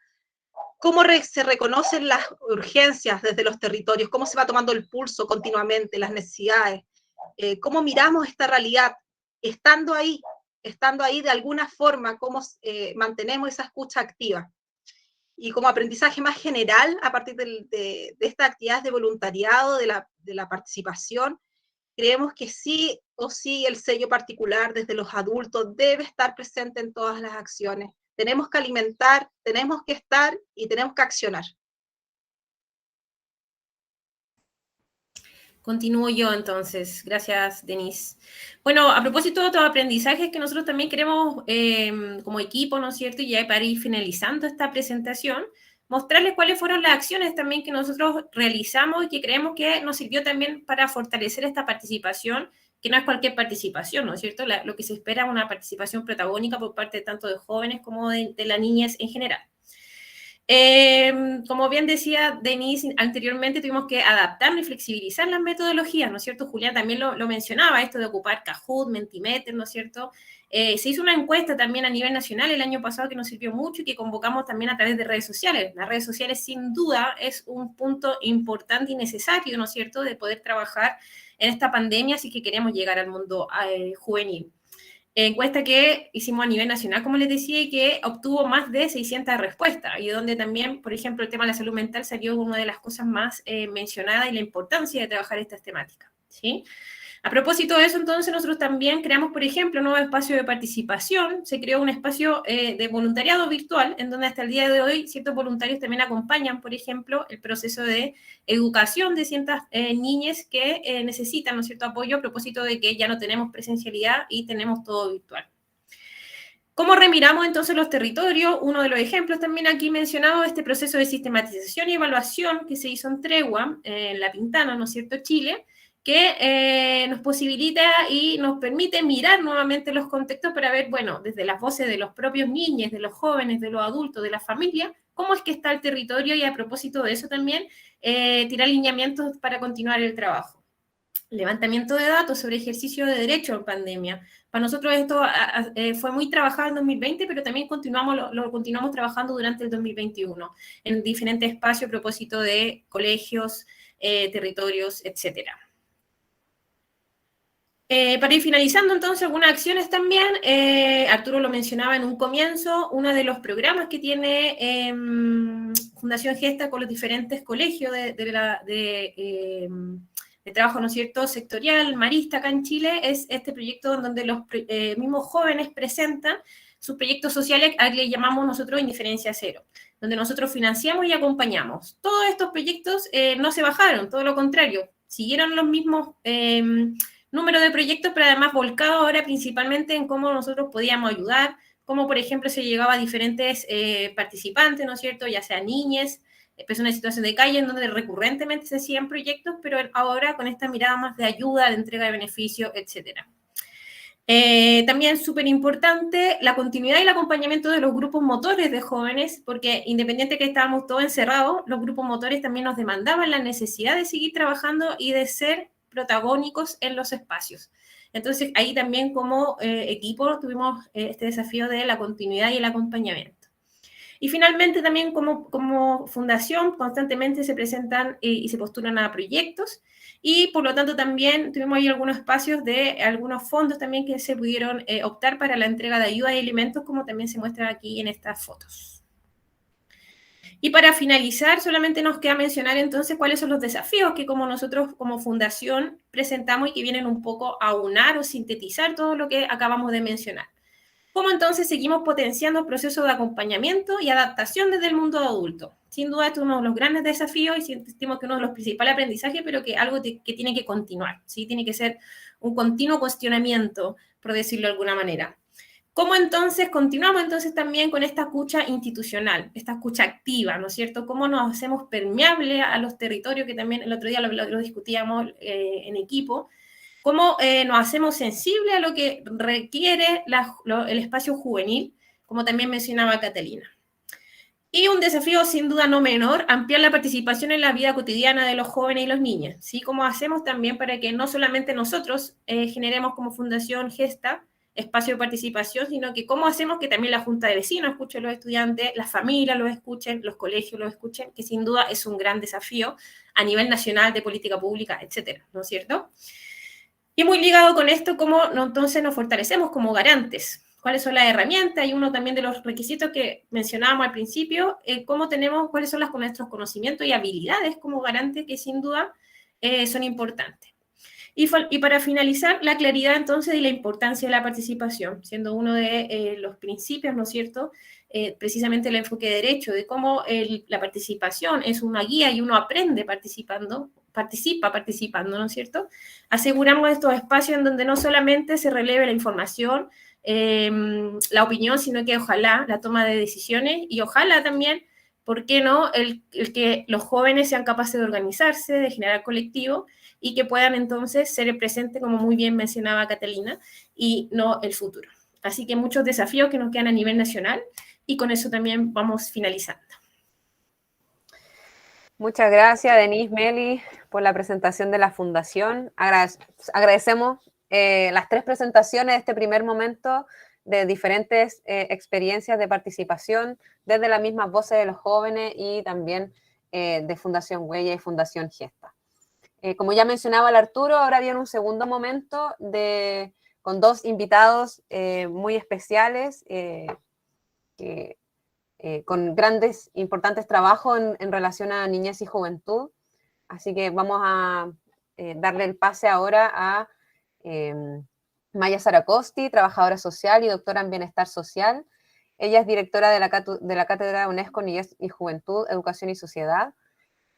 ¿Cómo se reconocen las urgencias desde los territorios? ¿Cómo se va tomando el pulso continuamente, las necesidades? ¿Cómo miramos esta realidad? Estando ahí de alguna forma, ¿cómo mantenemos esa escucha activa? Y como aprendizaje más general, a partir de estas actividades de voluntariado, de la participación, creemos que sí o sí el sello particular desde los adultos debe estar presente en todas las acciones. Tenemos que alimentar, tenemos que estar y tenemos que accionar. Continúo yo entonces. Gracias, Denise. Bueno, a propósito de estos aprendizajes que nosotros también queremos como equipo, ¿no es cierto? Y ya para ir finalizando esta presentación, mostrarles cuáles fueron las acciones también que nosotros realizamos y que creemos que nos sirvió también para fortalecer esta participación, que no es cualquier participación, ¿no es cierto? Lo que se espera es una participación protagónica por parte tanto de jóvenes como de la niñez en general. Como bien decía Denise anteriormente, tuvimos que adaptarnos y flexibilizar las metodologías, ¿no es cierto? Julián también lo mencionaba, esto de ocupar Kahoot, Mentimeter, ¿no es cierto? Se hizo una encuesta también a nivel nacional el año pasado que nos sirvió mucho y que convocamos también a través de redes sociales. Las redes sociales sin duda es un punto importante y necesario, ¿no es cierto?, de poder trabajar en esta pandemia si que queremos llegar al mundo juvenil. Encuesta que hicimos a nivel nacional, como les decía, y que obtuvo más de 600 respuestas, y donde también, por ejemplo, el tema de la salud mental salió una de las cosas más mencionadas y la importancia de trabajar estas temáticas, ¿sí? A propósito de eso, entonces, nosotros también creamos, por ejemplo, un nuevo espacio de participación. Se creó un espacio de voluntariado virtual, en donde hasta el día de hoy ciertos voluntarios también acompañan, por ejemplo, el proceso de educación de ciertas niñas que necesitan, ¿no es cierto?, apoyo a propósito de que ya no tenemos presencialidad y tenemos todo virtual. ¿Cómo remiramos entonces los territorios? Uno de los ejemplos también aquí mencionado, este proceso de sistematización y evaluación que se hizo en Tregua, en La Pintana, ¿no es cierto?, Chile, que nos posibilita y nos permite mirar nuevamente los contextos para ver, bueno, desde las voces de los propios niños, de los jóvenes, de los adultos, de la familia, cómo es que está el territorio, y a propósito de eso también, tirar lineamientos para continuar el trabajo. Levantamiento de datos sobre ejercicio de derecho en pandemia. Para nosotros esto fue muy trabajado en 2020, pero también lo continuamos trabajando durante el 2021 en diferentes espacios a propósito de colegios, territorios, etcétera. Para ir finalizando, entonces, algunas acciones también. Arturo lo mencionaba en un comienzo, uno de los programas que tiene Fundación Gesta con los diferentes colegios de trabajo, ¿no es cierto?, sectorial, marista acá en Chile, es este proyecto en donde los mismos jóvenes presentan sus proyectos sociales, a que le llamamos nosotros Indiferencia Cero, donde nosotros financiamos y acompañamos. Todos estos proyectos no se bajaron, todo lo contrario, siguieron los mismos número de proyectos, pero además volcado ahora principalmente en cómo nosotros podíamos ayudar, cómo, por ejemplo, se llegaba a diferentes participantes, ¿no es cierto?, ya sea niñas, personas en situación de calle, en donde recurrentemente se hacían proyectos, pero ahora con esta mirada más de ayuda, de entrega de beneficios, etc. También súper importante la continuidad y el acompañamiento de los grupos motores de jóvenes, porque independiente que estábamos todos encerrados, los grupos motores también nos demandaban la necesidad de seguir trabajando y de ser protagónicos en los espacios. Entonces, ahí también como equipo tuvimos este desafío de la continuidad y el acompañamiento. Y finalmente también como fundación constantemente se presentan y se postulan a proyectos, y por lo tanto también tuvimos ahí algunos espacios de algunos fondos también que se pudieron optar para la entrega de ayuda y alimentos, como también se muestra aquí en estas fotos. Y para finalizar, solamente nos queda mencionar entonces cuáles son los desafíos que como nosotros como fundación presentamos y que vienen un poco a aunar o sintetizar todo lo que acabamos de mencionar. ¿Cómo entonces seguimos potenciando el proceso de acompañamiento y adaptación desde el mundo adulto? Sin duda, esto es uno de los grandes desafíos y sentimos que uno de los principales aprendizajes, pero que algo que tiene que continuar, ¿sí? Tiene que ser un continuo cuestionamiento, por decirlo de alguna manera. ¿Cómo entonces continuamos entonces también con esta escucha institucional, esta escucha activa, ¿no es cierto? ¿Cómo nos hacemos permeable a los territorios, que también el otro día lo discutíamos en equipo? ¿Cómo nos hacemos sensibles a lo que requiere el espacio juvenil, como también mencionaba Catalina? Y un desafío sin duda no menor, ampliar la participación en la vida cotidiana de los jóvenes y los niños, ¿sí? ¿Cómo hacemos también para que no solamente nosotros generemos como Fundación Gesta espacio de participación, sino que cómo hacemos que también la Junta de Vecinos escuche a los estudiantes, las familias los escuchen, los colegios los escuchen, que sin duda es un gran desafío a nivel nacional de política pública, etcétera, ¿no es cierto? Y muy ligado con esto, cómo entonces nos fortalecemos como garantes. ¿Cuáles son las herramientas? Y uno también de los requisitos que mencionábamos al principio, cuáles son nuestros conocimientos y habilidades como garantes que sin duda son importantes. Y para finalizar, la claridad entonces de la importancia de la participación, siendo uno de los principios, ¿no es cierto?, precisamente el enfoque de derecho, de cómo la participación es una guía y uno aprende participa participando, ¿no es cierto? Aseguramos estos espacios en donde no solamente se releve la información, la opinión, sino que ojalá la toma de decisiones y ojalá también, ¿por qué no?, el que los jóvenes sean capaces de organizarse, de generar colectivo y que puedan entonces ser el presente, como muy bien mencionaba Catalina, y no el futuro. Así que muchos desafíos que nos quedan a nivel nacional y con eso también vamos finalizando. Muchas gracias, Denise, Meli, por la presentación de la Fundación. Agradecemos las 3 presentaciones de este primer momento de diferentes experiencias de participación desde las mismas voces de los jóvenes y también de Fundación Huella y Fundación Gesta. Como ya mencionaba el Arturo, ahora viene un segundo momento con 2 invitados muy especiales con grandes, importantes trabajos en relación a niñez y juventud. Así que vamos a darle el pase ahora a Maya Saracosti, trabajadora social y doctora en bienestar social. Ella es directora de la Cátedra UNESCO Niñez y Juventud, Educación y Sociedad.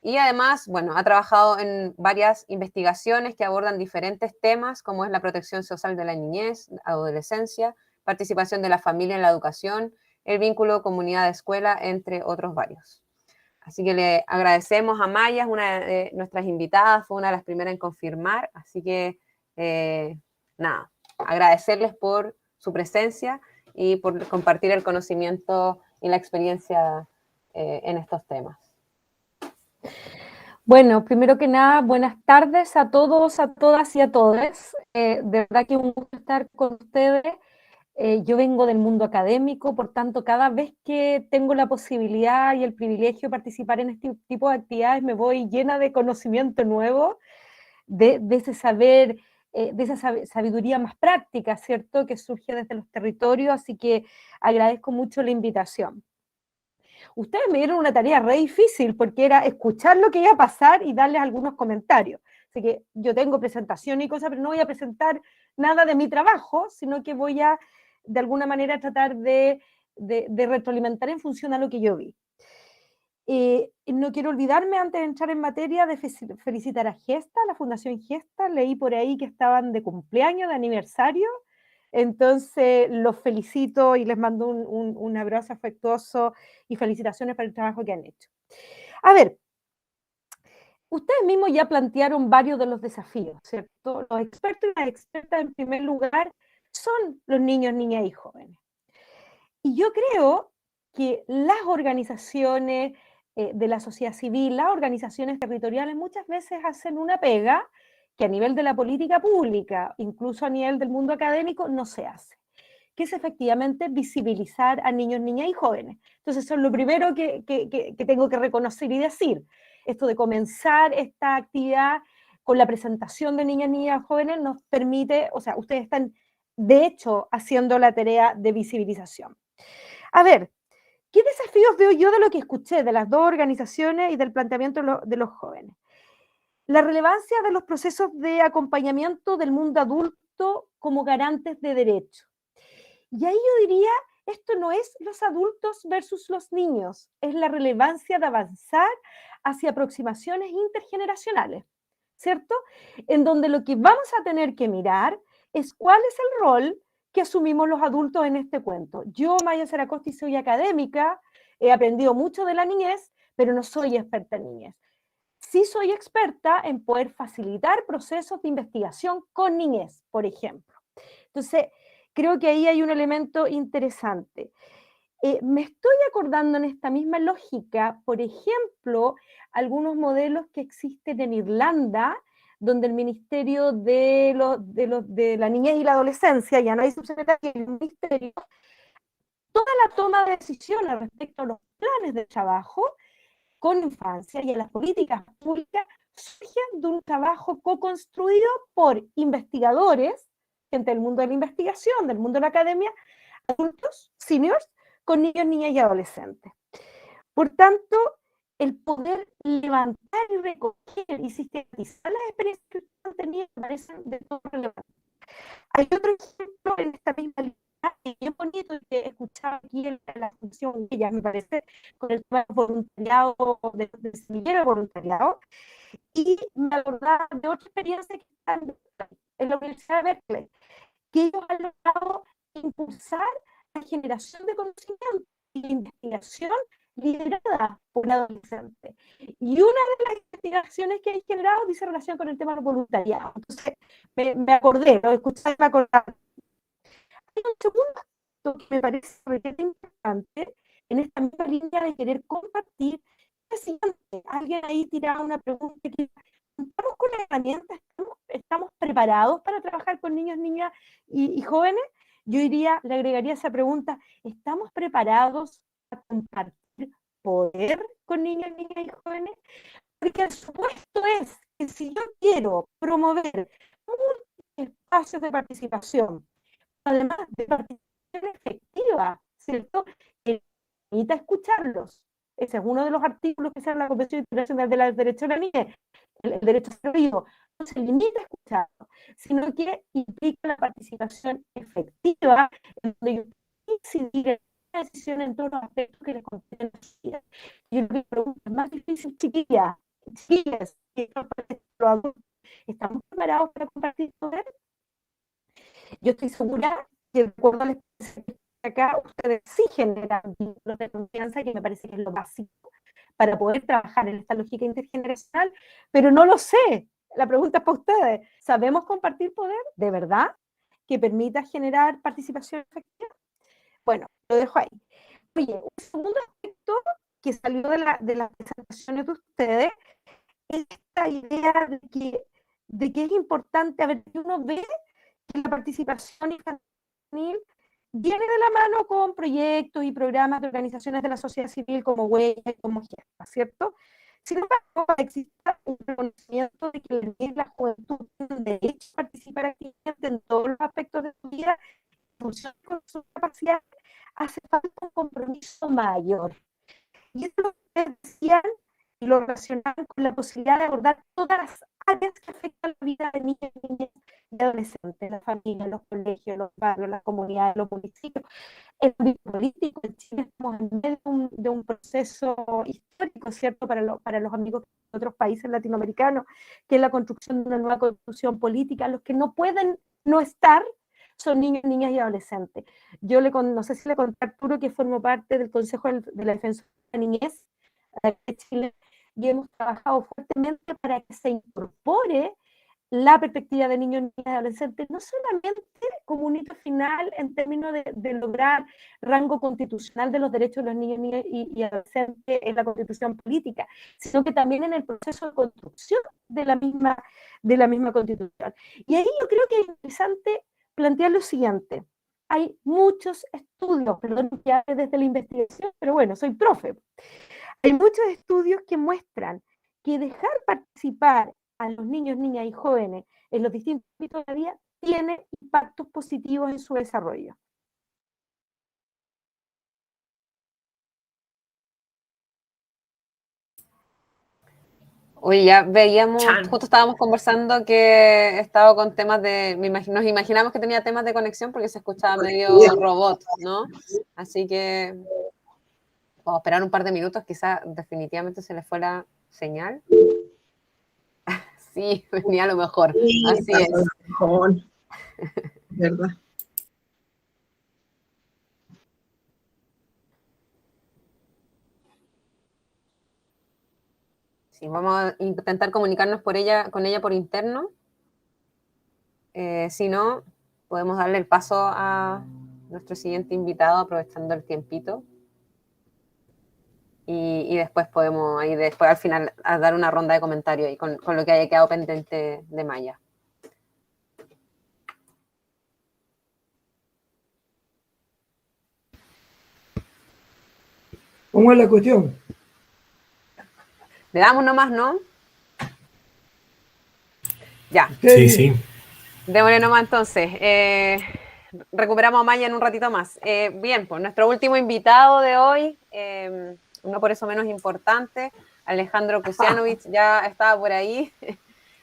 Y además, bueno, ha trabajado en varias investigaciones que abordan diferentes temas, como es la protección social de la niñez, adolescencia, participación de la familia en la educación, el vínculo comunidad-escuela, entre otros varios. Así que le agradecemos a Maya, es una de nuestras invitadas, fue una de las primeras en confirmar, así que nada, agradecerles por su presencia y por compartir el conocimiento y la experiencia en estos temas. Bueno, primero que nada, buenas tardes a todos, a todas y a todos. De verdad que un gusto estar con ustedes. Yo vengo del mundo académico, por tanto, cada vez que tengo la posibilidad y el privilegio de participar en este tipo de actividades, me voy llena de conocimiento nuevo, de ese saber, de esa sabiduría más práctica, ¿cierto?, que surge desde los territorios, así que agradezco mucho la invitación. Ustedes me dieron una tarea re difícil, porque era escuchar lo que iba a pasar y darles algunos comentarios. Así que yo tengo presentación y cosas, pero no voy a presentar nada de mi trabajo, sino que voy a, de alguna manera, tratar de retroalimentar en función a lo que yo vi. No quiero olvidarme, antes de entrar en materia, de felicitar a Gesta, a la Fundación Gesta. Leí por ahí que estaban de cumpleaños, de aniversario. Entonces los felicito y les mando un abrazo afectuoso y felicitaciones por el trabajo que han hecho. A ver, ustedes mismos ya plantearon varios de los desafíos, ¿cierto? Los expertos y las expertas, en primer lugar, son los niños, niñas y jóvenes. Y yo creo que las organizaciones de la sociedad civil, las organizaciones territoriales, muchas veces hacen una pega que a nivel de la política pública, incluso a nivel del mundo académico, no se hace, que es efectivamente visibilizar a niños, niñas y jóvenes. Entonces, eso es lo primero que tengo que reconocer y decir. Esto de comenzar esta actividad con la presentación de niñas, niñas y jóvenes nos permite, o sea, ustedes están, de hecho, haciendo la tarea de visibilización. A ver, ¿Qué desafíos veo yo de lo que escuché de las dos organizaciones y del planteamiento de los jóvenes? La relevancia de los procesos de acompañamiento del mundo adulto como garantes de derechos. Y ahí yo diría, esto no es los adultos versus los niños, es la relevancia de avanzar hacia aproximaciones intergeneracionales, ¿cierto? En donde lo que vamos a tener que mirar es cuál es el rol que asumimos los adultos en este cuento. Yo, Maya Saracosti, soy académica, he aprendido mucho de la niñez, pero no soy experta en niñez. Sí soy experta en poder facilitar procesos de investigación con niñez, por ejemplo. Entonces, creo que ahí hay un elemento interesante. Me estoy acordando en esta misma lógica, por ejemplo, algunos modelos que existen en Irlanda, donde el Ministerio de la Niñez y la Adolescencia, ya no hay subsecretario, el Ministerio, toda la toma de decisiones respecto a los planes de trabajo con infancia y a las políticas públicas surgen de un trabajo co-construido por investigadores, gente del mundo de la investigación, del mundo de la academia, adultos, seniors, con niños, niñas y adolescentes. Por tanto, el poder levantar y recoger y sistematizar las experiencias que ustedes han tenido me parecen de todo relevante. Hay otro ejemplo en esta misma línea, que es bien bonito, que he escuchado aquí en la función de ella, me parece, con el tema del voluntariado, del semillero voluntariado, y me acordaba de otra experiencia que está en la Universidad de Berkeley, que ellos han logrado impulsar la generación de conocimiento y de investigación liderada por adolescentes. Y una de las investigaciones que hay generado dice relación con el tema del voluntariado. Entonces, me acordé, lo escuché, me acordaba. Hay un segundo aspecto que me parece realmente importante en esta misma línea de querer compartir. Es el siguiente, alguien ahí tiraba una pregunta que ¿estamos con herramientas? ¿Estamos preparados para trabajar con niños, niñas y jóvenes? Yo diría, le agregaría esa pregunta, ¿estamos preparados para compartir poder con niños, niñas y jóvenes? Porque el supuesto es que si yo quiero promover espacios de participación, además de participación efectiva, ¿cierto? Que necesita escucharlos. Ese es uno de los artículos que se llama la Convención Internacional de los Derechos de la Niñez, el derecho a ser oído. No se limita a escucharlo, sino que implica la participación efectiva, en donde yo puedo incidir en la decisión en todos los aspectos que les competen a su vida. Yo lo que pregunto es más difícil, chiquillas, que los adultos, ¿estamos preparados para compartir poder? Yo estoy segura que, de acuerdo a la experiencia que acá, ustedes sí generan vínculos de confianza, que me parece que es lo básico para poder trabajar en esta lógica intergeneracional, pero no lo sé. La pregunta es para ustedes. ¿Sabemos compartir poder de verdad que permita generar participación efectiva? Bueno, lo dejo ahí. Oye, un segundo aspecto que salió de las presentaciones de ustedes es esta idea de que es importante, a ver, que uno ve que la participación infantil viene de la mano con proyectos y programas de organizaciones de la sociedad civil como Huella y como Gespa, ¿cierto? Sin embargo, existe un reconocimiento de que la juventud tiene derecho a participar activamente en todos los aspectos de su vida, en función con su capacidad, hace falta un compromiso mayor. Y eso es lo que ustedes decían y lo relacionaban con la posibilidad de abordar todas las áreas que afectan la vida de niños, niñas y adolescentes, las familias, los colegios, los barrios, las comunidades, los municipios. El ámbito político, en Chile estamos en medio de un proceso histórico, ¿cierto?, para los amigos de otros países latinoamericanos, que es la construcción de una nueva constitución política. Los que no pueden no estar son niños, niñas y adolescentes. Yo no sé si le conté a Arturo que formo parte del Consejo de la Defensa de la Niñez de Chile, y hemos trabajado fuertemente para que se incorpore la perspectiva de niños, niñas y adolescentes, no solamente como un hito final en términos de lograr rango constitucional de los derechos de los niños, niñas y adolescentes en la constitución política, sino que también en el proceso de construcción de la misma constitución. Y ahí yo creo que es interesante plantear lo siguiente. Hay muchos estudios, perdón que hable desde la investigación, pero bueno, soy profe. Hay muchos estudios que muestran que dejar participar a los niños, niñas y jóvenes en los distintos ámbitos de la vida tiene impactos positivos en su desarrollo. Oye, ya veíamos, Chan. justo estábamos conversando que estaba con temas de, nos imaginamos que tenía temas de conexión porque se escuchaba medio robot, ¿no? Así que vamos a esperar un par de minutos, quizás definitivamente se le fue la señal. Sí, venía a lo mejor, Sí, así pasa es. lo mejor, ¿verdad? Sí, vamos a intentar comunicarnos con ella por interno. Si no, podemos darle el paso a nuestro siguiente invitado aprovechando el tiempito. Y después podemos ahí después al final a dar una ronda de comentarios y con lo que haya quedado pendiente de Maya. ¿Cómo es la cuestión? Le damos nomás, ¿no? Ya. Ustedes Sí, digan. sí. Démosle nomás entonces. Recuperamos a Maya en un ratito más. Bien, pues nuestro último invitado de hoy, no por eso menos importante, Alejandro Kusianovic, ya estaba por ahí,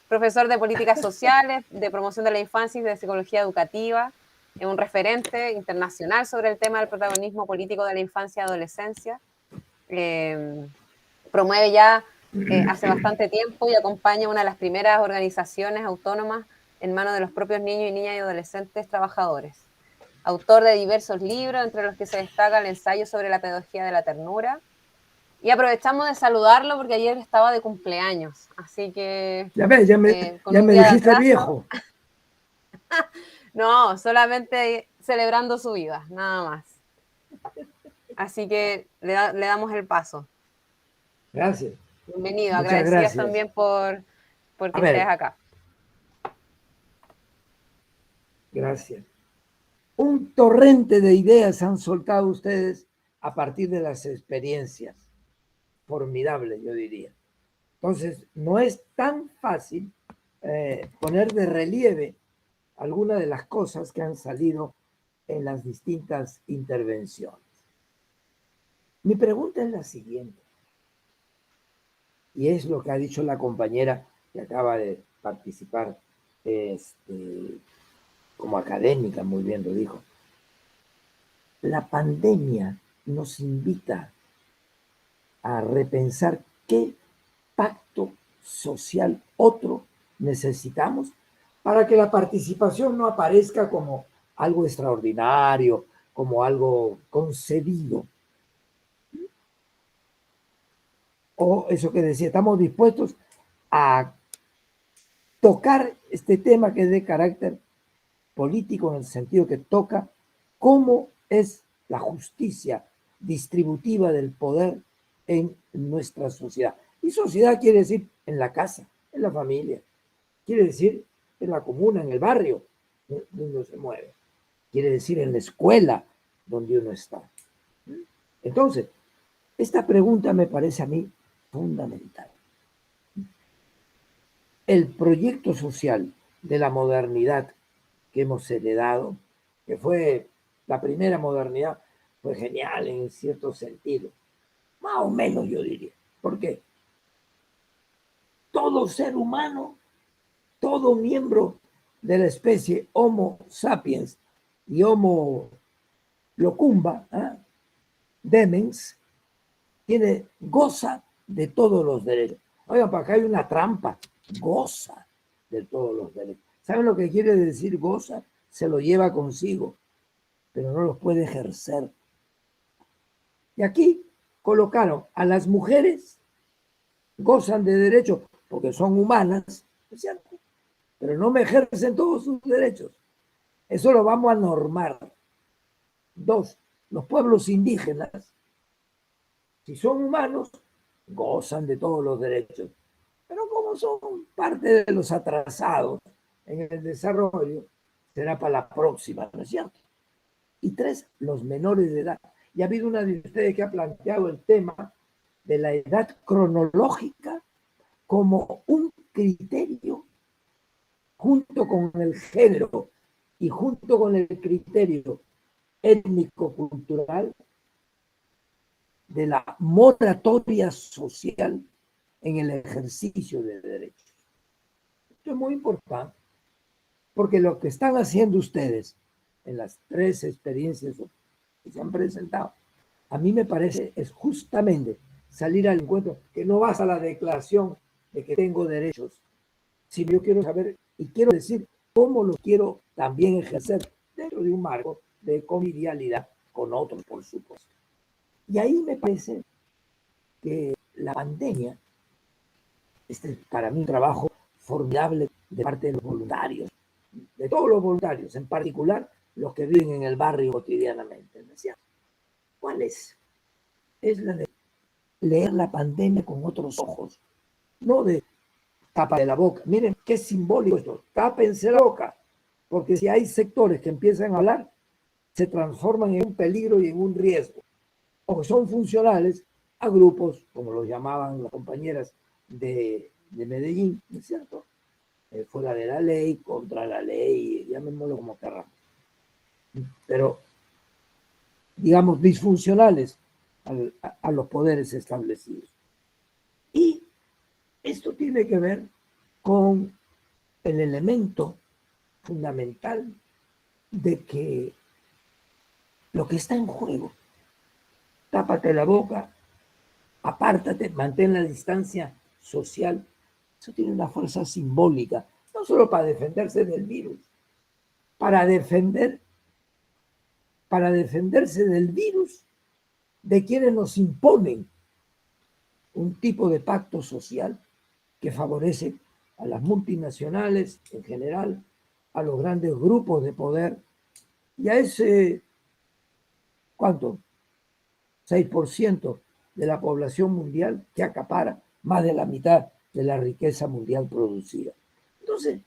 profesor de políticas sociales, de promoción de la infancia y de psicología educativa, es un referente internacional sobre el tema del protagonismo político de la infancia y adolescencia. Promueve ya hace bastante tiempo y acompaña una de las primeras organizaciones autónomas en manos de los propios niños y niñas y adolescentes trabajadores. Autor de diversos libros, entre los que se destaca el ensayo sobre la pedagogía de la ternura. Y aprovechamos de saludarlo porque ayer estaba de cumpleaños, así que... Ya ves, ya me dijiste viejo. No, solamente celebrando su vida, nada más. Así que le damos el paso. Gracias. Bienvenido, Muchas agradecidas gracias. también por que A ver. estés acá. Gracias. Un torrente de ideas han soltado ustedes a partir de las experiencias. Formidable, yo diría. Entonces, no es tan fácil poner de relieve algunas de las cosas que han salido en las distintas intervenciones. Mi pregunta es la siguiente, y es lo que ha dicho la compañera que acaba de participar como académica, muy bien lo dijo. La pandemia nos invita a repensar qué pacto social otro necesitamos para que la participación no aparezca como algo extraordinario, como algo concedido. O eso que decía, estamos dispuestos a tocar este tema que es de carácter político, en el sentido que toca cómo es la justicia distributiva del poder en nuestra sociedad. Y sociedad quiere decir en la casa, en la familia, quiere decir en la comuna, en el barrio donde uno se mueve, quiere decir en la escuela donde uno está. Entonces, esta pregunta me parece a mí fundamental. El proyecto social de la modernidad que hemos heredado, que fue la primera modernidad, fue genial en cierto sentido, más o menos yo diría. ¿Por qué? Todo ser humano, todo miembro de la especie Homo sapiens y Homo locumba, demens, goza de todos los derechos. Oigan, para acá hay una trampa, goza de todos los derechos. ¿Saben lo que quiere decir goza? Se lo lleva consigo, pero no los puede ejercer. Y aquí colocaron a las mujeres, gozan de derechos porque son humanas, ¿es cierto? Pero no me ejercen todos sus derechos. Eso lo vamos a normar. 2, los pueblos indígenas, si son humanos, gozan de todos los derechos. Pero como son parte de los atrasados en el desarrollo, será para la próxima, ¿no es cierto? Y 3, los menores de edad. Y ha habido una de ustedes que ha planteado el tema de la edad cronológica como un criterio junto con el género y junto con el criterio étnico-cultural de la moratoria social en el ejercicio de derechos. Esto es muy importante, porque lo que están haciendo ustedes en las 3 experiencias que se han presentado, a mí me parece es justamente salir al encuentro, que no vas a la declaración de que tengo derechos, sino yo quiero saber y quiero decir cómo los quiero también ejercer dentro de un marco de convivialidad con otros, por supuesto. Y ahí me parece que la pandemia, este es para mí un trabajo formidable de parte de los voluntarios, de todos los voluntarios, en particular los que viven en el barrio cotidianamente. ¿Decía? ¿Cuál es? Es la de leer la pandemia con otros ojos, no de tapa de la boca. Miren qué simbólico esto, tápense la boca, porque si hay sectores que empiezan a hablar, se transforman en un peligro y en un riesgo, o son funcionales a grupos, como los llamaban las compañeras de Medellín, ¿no es cierto? Fuera de la ley, contra la ley, llamémoslo como queramos. Pero, digamos, disfuncionales a los poderes establecidos. Y esto tiene que ver con el elemento fundamental de que lo que está en juego, tápate la boca, apártate, mantén la distancia social, eso tiene una fuerza simbólica, no solo para defenderse del virus, para defenderse del virus de quienes nos imponen un tipo de pacto social que favorece a las multinacionales en general, a los grandes grupos de poder y a ese, ¿cuánto? 6% de la población mundial que acapara más de la mitad de la riqueza mundial producida. Entonces,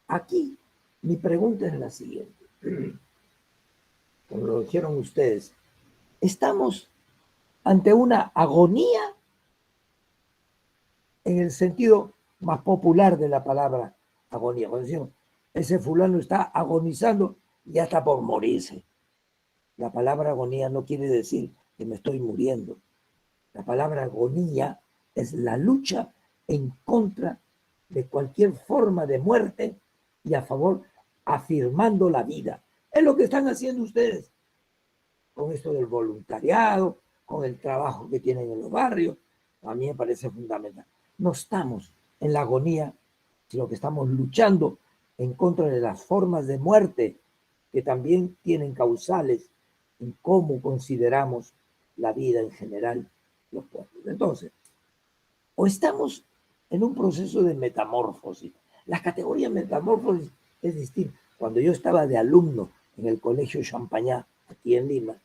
aquí mi pregunta es la siguiente, como lo dijeron ustedes, ¿estamos ante una agonía en el sentido más popular de la palabra agonía? Cuando decimos, ese fulano está agonizando, ya está por morirse. La palabra agonía no quiere decir que me estoy muriendo. La palabra agonía es la lucha en contra de cualquier forma de muerte y a favor, afirmando la vida. Es lo que están haciendo ustedes con esto del voluntariado, con el trabajo que tienen en los barrios. A mí me parece fundamental. No estamos en la agonía, sino que estamos luchando en contra de las formas de muerte que también tienen causales en cómo consideramos la vida en general los pueblos. Entonces, o estamos en un proceso de metamorfosis. La categoría metamorfosis es distinta. Cuando yo estaba de alumno en el colegio Champañá, aquí en Lima,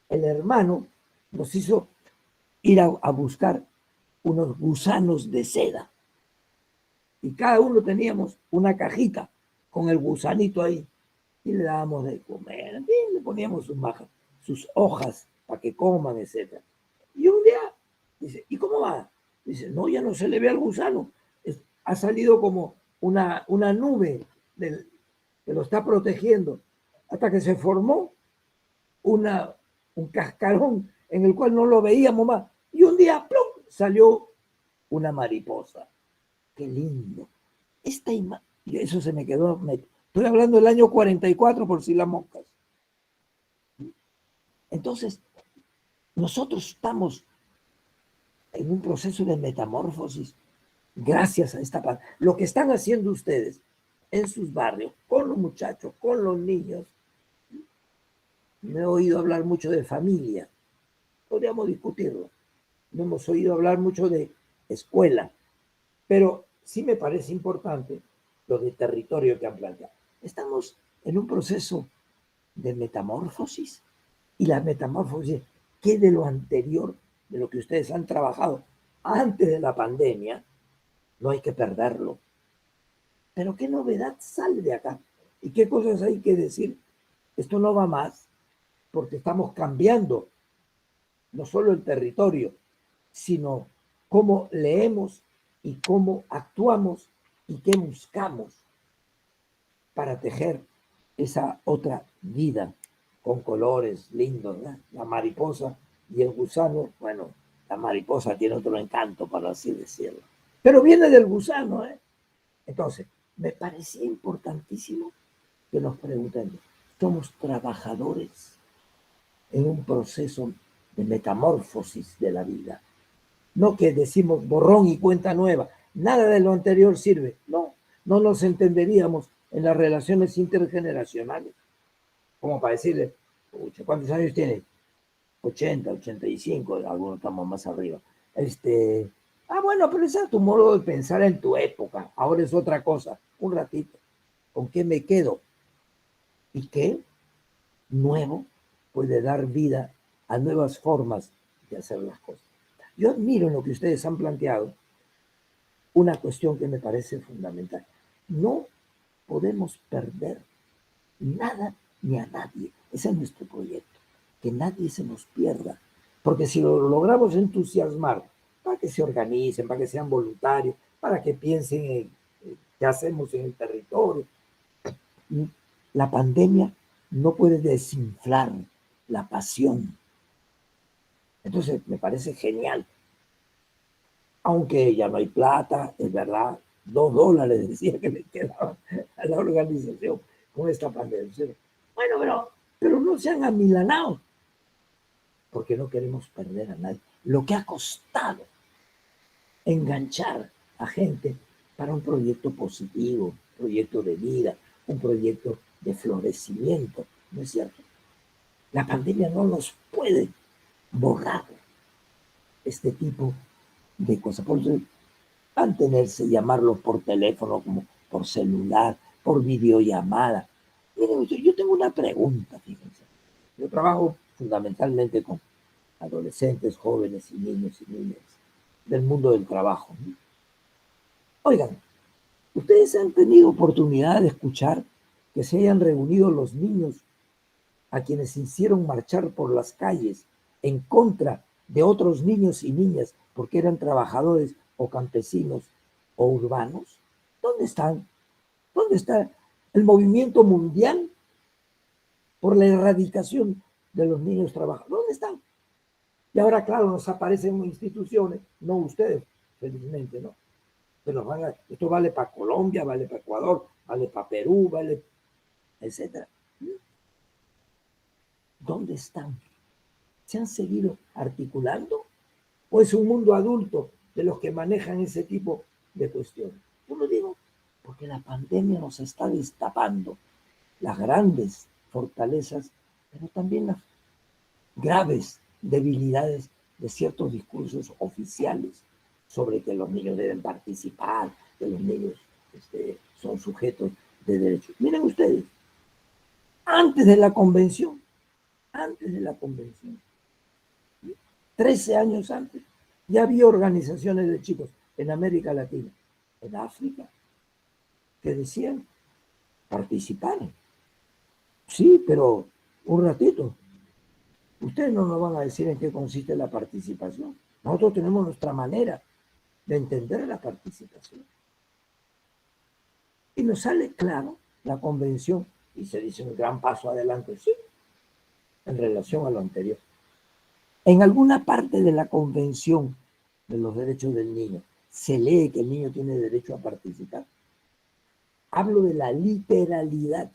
el hermano nos hizo ir a buscar unos gusanos de seda. Y cada uno teníamos una cajita con el gusanito ahí. Y le dábamos de comer. Y le poníamos sus hojas para que coman, etc. Y un día dice, ¿y cómo va? Dice, no, ya no se le ve al gusano. Ha salido como una nube que lo está protegiendo. Hasta que se formó un cascarón en el cual no lo veíamos más. Y un día, ¡plum!, salió una mariposa. Qué lindo. Y eso se me quedó. Estoy hablando del año 44 por si las moscas. Entonces, nosotros estamos en un proceso de metamorfosis gracias a esta parte. Lo que están haciendo ustedes en sus barrios, con los muchachos, con los niños. No he oído hablar mucho de familia. Podríamos discutirlo. No hemos oído hablar mucho de escuela. Pero sí me parece importante lo de territorio que han planteado. Estamos en un proceso de metamorfosis. Y la metamorfosis, ¿qué de lo anterior, de lo que ustedes han trabajado antes de la pandemia? No hay que perderlo. Pero ¿qué novedad sale de acá? ¿Y qué cosas hay que decir? Esto no va más, porque estamos cambiando no solo el territorio, sino cómo leemos y cómo actuamos y qué buscamos para tejer esa otra vida con colores lindos, ¿no? La mariposa y el gusano, bueno, La mariposa tiene otro encanto, para así decirlo. Pero viene del gusano, ¿eh? Entonces, me parecía importantísimo que nos preguntemos, ¿somos trabajadores en un proceso de metamorfosis de la vida? No que decimos borrón y cuenta nueva, nada de lo anterior sirve. No, no nos entenderíamos en las relaciones intergeneracionales. Como para decirle, ¿cuántos años tiene? 80, 85, algunos estamos más arriba. Bueno, pero ese es tu modo de pensar en tu época. Ahora es otra cosa. Un ratito. ¿Con qué me quedo? ¿Y qué nuevo puede dar vida a nuevas formas de hacer las cosas? Yo admiro en lo que ustedes han planteado una cuestión que me parece fundamental. No podemos perder nada ni a nadie. Ese es nuestro proyecto. Que nadie se nos pierda. Porque si lo logramos entusiasmar para que se organicen, para que sean voluntarios, para que piensen en qué hacemos en el territorio, la pandemia no puede desinflar la pasión. Entonces, me parece genial. Aunque ya no hay plata, es verdad, $2 decía que le quedaban a la organización con esta pandemia. Bueno, pero no sean amilanados, porque no queremos perder a nadie. Lo que ha costado enganchar a gente para un proyecto positivo, un proyecto de vida, un proyecto de florecimiento, ¿no es cierto? La pandemia no nos puede borrar este tipo de cosas. Por eso, mantenerse, llamarlos por teléfono, como por celular, por videollamada. Miren, yo tengo una pregunta, fíjense. Yo trabajo fundamentalmente con adolescentes, jóvenes y niños y niñas del mundo del trabajo. Oigan, ¿ustedes han tenido oportunidad de escuchar que se hayan reunido los niños a quienes hicieron marchar por las calles en contra de otros niños y niñas porque eran trabajadores o campesinos o urbanos? ¿Dónde están? ¿Dónde está el movimiento mundial por la erradicación de los niños trabajadores? ¿Dónde están? Y ahora, claro, nos aparecen instituciones, no ustedes, felizmente, ¿no? Pero esto vale para Colombia, vale para Ecuador, vale para Perú, vale, etcétera. ¿Dónde están? ¿Se han seguido articulando? ¿O es un mundo adulto de los que manejan ese tipo de cuestiones? Yo lo digo porque la pandemia nos está destapando las grandes fortalezas, pero también las graves debilidades de ciertos discursos oficiales sobre que los niños deben participar, que los niños son sujetos de derechos. Miren ustedes, antes de la convención, 13 años antes, ya había organizaciones de chicos en América Latina, en África, que decían participar. Sí, pero un ratito. Ustedes no nos van a decir en qué consiste la participación. Nosotros tenemos nuestra manera de entender la participación. Y nos sale claro la convención, y se dice un gran paso adelante, sí, en relación a lo anterior. En alguna parte de la convención de los derechos del niño se lee que el niño tiene derecho a participar. Hablo de la literalidad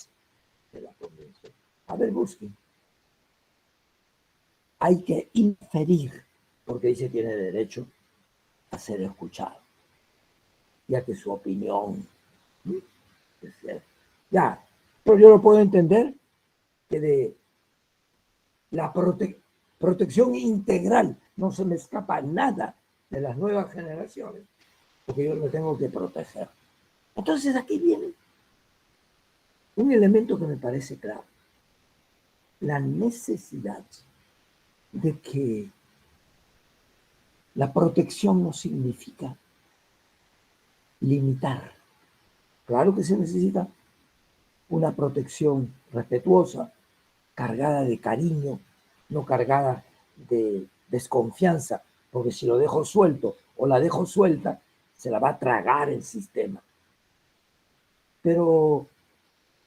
de la convención. A ver, busquen. Hay que inferir, porque dice tiene derecho a ser escuchado, ya que su opinión, ya, pero yo lo puedo entender que de la protección integral no se me escapa nada de las nuevas generaciones, porque yo me tengo que proteger. Entonces aquí viene un elemento que me parece claro, la necesidad de que la protección no significa limitar. Claro que se necesita una protección respetuosa, cargada de cariño, no cargada de desconfianza, porque si lo dejo suelto o la dejo suelta, se la va a tragar el sistema. Pero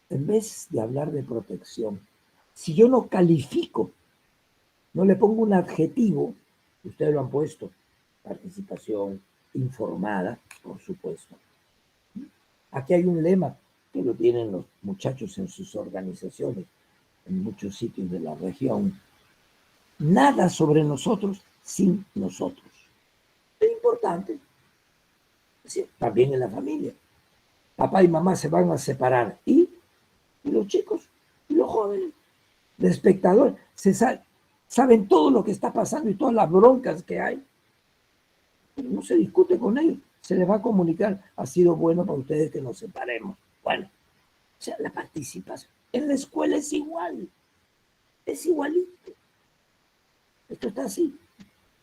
en vez de hablar de protección, si yo no califico, no le pongo un adjetivo, Ustedes lo han puesto. Participación informada, por supuesto. Aquí hay un lema que lo tienen los muchachos en sus organizaciones, en muchos sitios de la región. Nada sobre nosotros sin nosotros. Es importante. Sí, también en la familia. Papá y mamá se van a separar. ¿Y los chicos? ¿Y los jóvenes? De espectador. Saben todo lo que está pasando y todas las broncas que hay. Pero no se discute con ellos. Se les va a comunicar. Ha sido bueno para ustedes que nos separemos. Bueno, o sea, la participación. En la escuela es igual. Es igualito. Esto está así.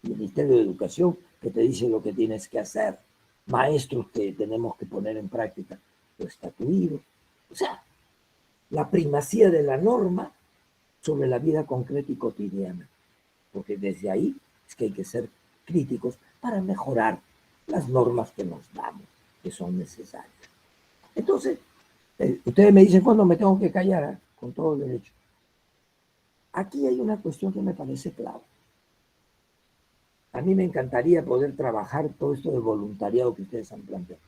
Ministerio de Educación que te dice lo que tienes que hacer. Maestros que tenemos que poner en práctica lo estatuido. O sea, la primacía de la norma sobre la vida concreta y cotidiana. Porque desde ahí es que hay que ser críticos para mejorar las normas que nos damos, que son necesarias. Entonces, ustedes me dicen cuándo me tengo que callar, ¿eh? Con todo derecho. Aquí hay una cuestión que me parece clave. A mí me encantaría poder trabajar todo esto de voluntariado que ustedes han planteado.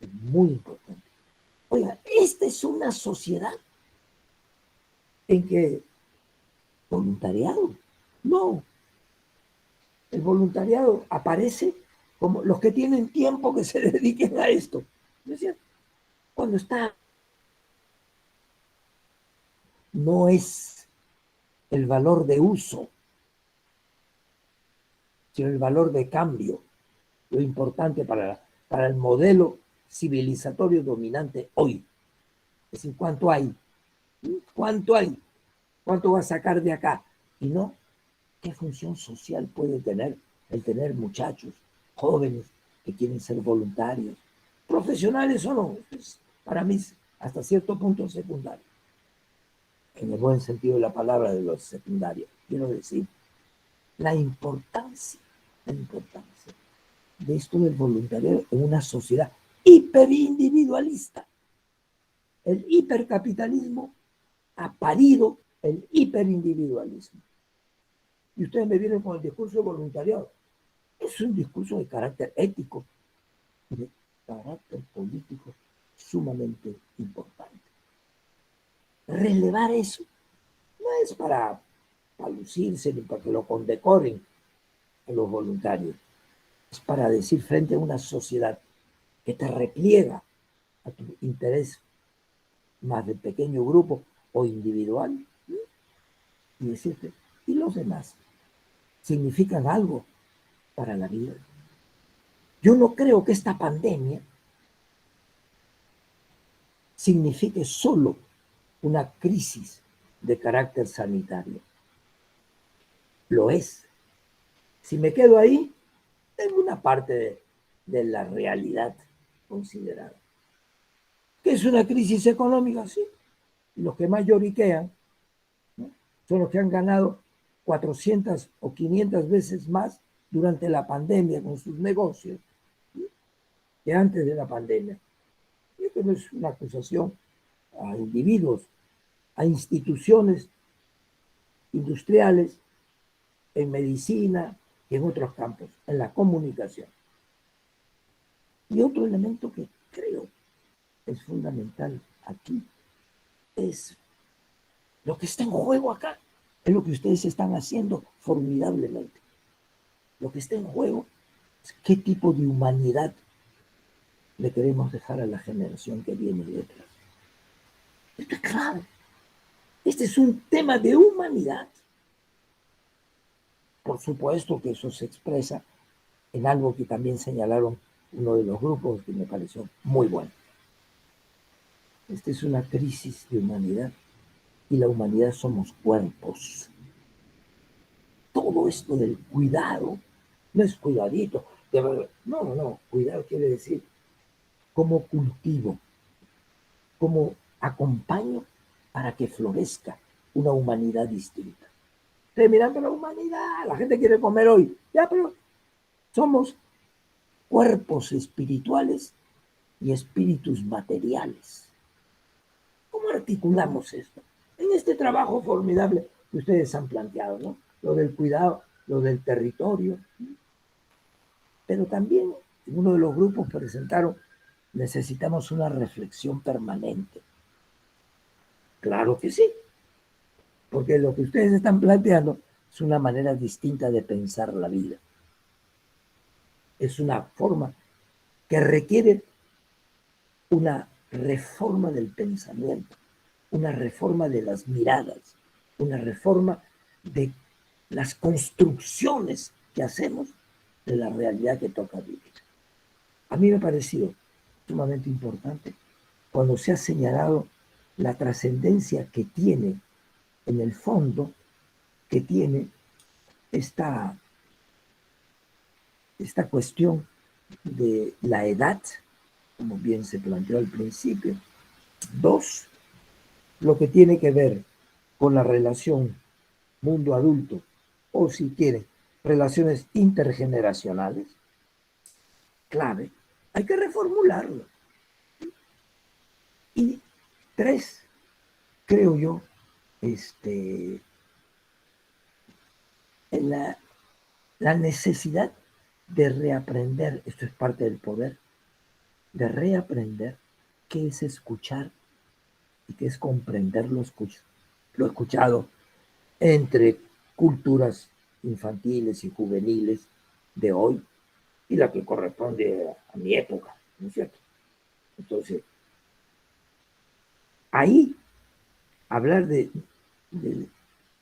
Es muy importante. Oiga, esta es una sociedad en que voluntariado, no. El voluntariado aparece como los que tienen tiempo que se dediquen a esto. ¿No es cierto? Cuando está, no es el valor de uso, sino el valor de cambio, lo importante para el modelo civilizatorio dominante hoy. Es decir, ¿cuánto hay? ¿Cuánto hay? ¿Cuánto va a sacar de acá? Y no, ¿qué función social puede tener el tener muchachos, jóvenes que quieren ser voluntarios, profesionales o no? Pues para mí, hasta cierto punto secundario. En el buen sentido de la palabra de los secundarios. Quiero decir, la importancia de esto del voluntariado en una sociedad hiperindividualista. El hipercapitalismo ha parido el hiperindividualismo. Y ustedes me vienen con el discurso de voluntariado. Es un discurso de carácter ético y de carácter político sumamente importante. Relevar eso no es para lucirse ni para que lo condecoren a los voluntarios. Es para decir frente a una sociedad que te repliega a tu interés más de pequeño grupo o individual, ¿sí? Y decirte, ¿y los demás? ¿Significan algo para la vida? Yo no creo que esta pandemia signifique solo una crisis de carácter sanitario. Lo es. Si me quedo ahí, tengo una parte de la realidad considerada. ¿Qué es una crisis económica? Sí. Los que más lloriquean, ¿no?, son los que han ganado 400 o 500 veces más durante la pandemia con sus negocios, ¿sí?, que antes de la pandemia. Y esto no es una acusación a individuos, a instituciones industriales, en medicina y en otros campos, en la comunicación. Y otro elemento que creo es fundamental aquí es lo que está en juego acá, es lo que ustedes están haciendo formidablemente. Lo que está en juego es qué tipo de humanidad le queremos dejar a la generación que viene detrás. Esto es clave. Este es un tema de humanidad. Por supuesto que eso se expresa en algo que también señalaron uno de los grupos que me pareció muy bueno. Esta es una crisis de humanidad y la humanidad somos cuerpos. Todo esto del cuidado no es cuidadito. No. Cuidado quiere decir cómo cultivo, cómo acompaño para que florezca una humanidad distinta. Ustedes mirando la humanidad, la gente quiere comer hoy. Ya, pero somos cuerpos espirituales y espíritus materiales. ¿Cómo articulamos esto? En este trabajo formidable que ustedes han planteado, ¿no? Lo del cuidado lo del territorio, pero también en uno de los grupos presentaron, necesitamos una reflexión permanente. Claro que sí, porque lo que ustedes están planteando es una manera distinta de pensar la vida. Es una forma que requiere una reforma del pensamiento, una reforma de las miradas, una reforma de las construcciones que hacemos de la realidad que toca vivir. A mí me ha parecido sumamente importante cuando se ha señalado la trascendencia que tiene en el fondo, que tiene esta cuestión de la edad, como bien se planteó al principio. Dos, lo que tiene que ver con la relación mundo adulto, o si quieren, relaciones intergeneracionales, clave, hay que reformularlo. Y tres, creo yo, en la necesidad de reaprender, esto es parte del poder, de reaprender qué es escuchar y qué es comprender lo escuchado entre culturas infantiles y juveniles de hoy y la que corresponde a mi época, ¿no es cierto? Entonces, ahí hablar de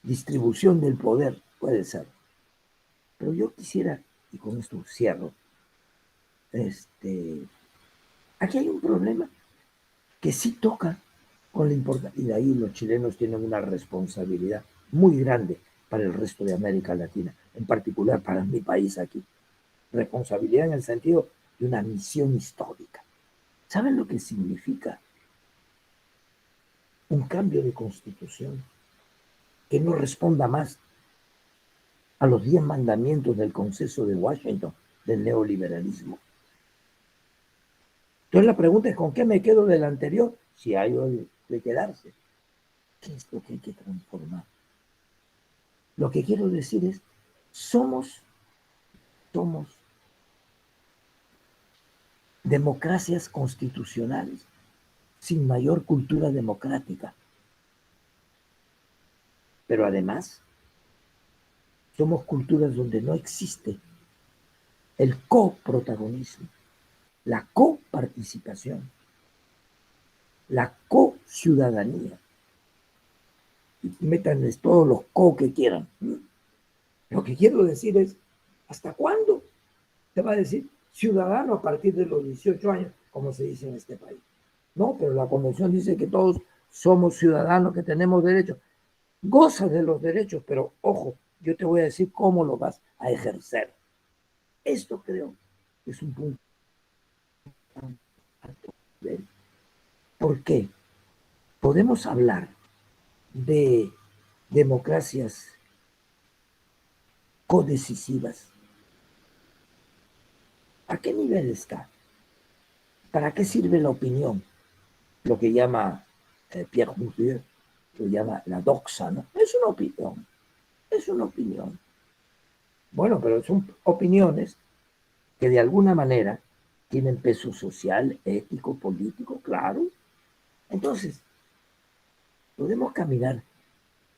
distribución del poder puede ser, pero yo quisiera, y con esto cierro, aquí hay un problema que sí toca con la importancia, y de ahí los chilenos tienen una responsabilidad muy grande para el resto de América Latina, en particular para mi país aquí. Responsabilidad en el sentido de una misión histórica. ¿Saben lo que significa un cambio de constitución que no responda más a los 10 mandamientos del Consenso de Washington del neoliberalismo? Entonces la pregunta es, ¿con qué me quedo del anterior? Si hay de quedarse. ¿Qué es lo que hay que transformar? Lo que quiero decir es, somos democracias constitucionales sin mayor cultura democrática. Pero además, somos culturas donde no existe el coprotagonismo, la coparticipación, la co-ciudadanía. Y métanles todos los co que quieran. Lo que quiero decir es, ¿hasta cuándo te va a decir ciudadano a partir de los 18 años, como se dice en este país? No, pero la Convención dice que todos somos ciudadanos, que tenemos derechos. Gozas de los derechos, pero ojo, yo te voy a decir cómo lo vas a ejercer. Esto creo que es un punto. ¿Por qué? Podemos hablar de democracias codecisivas. ¿A qué nivel está? ¿Para qué sirve la opinión? Lo que llama Pierre Bourdieu, lo llama la doxa, ¿no? Es una opinión, es una opinión. Bueno, pero son opiniones que de alguna manera tienen peso social, ético, político, claro. Entonces, podemos caminar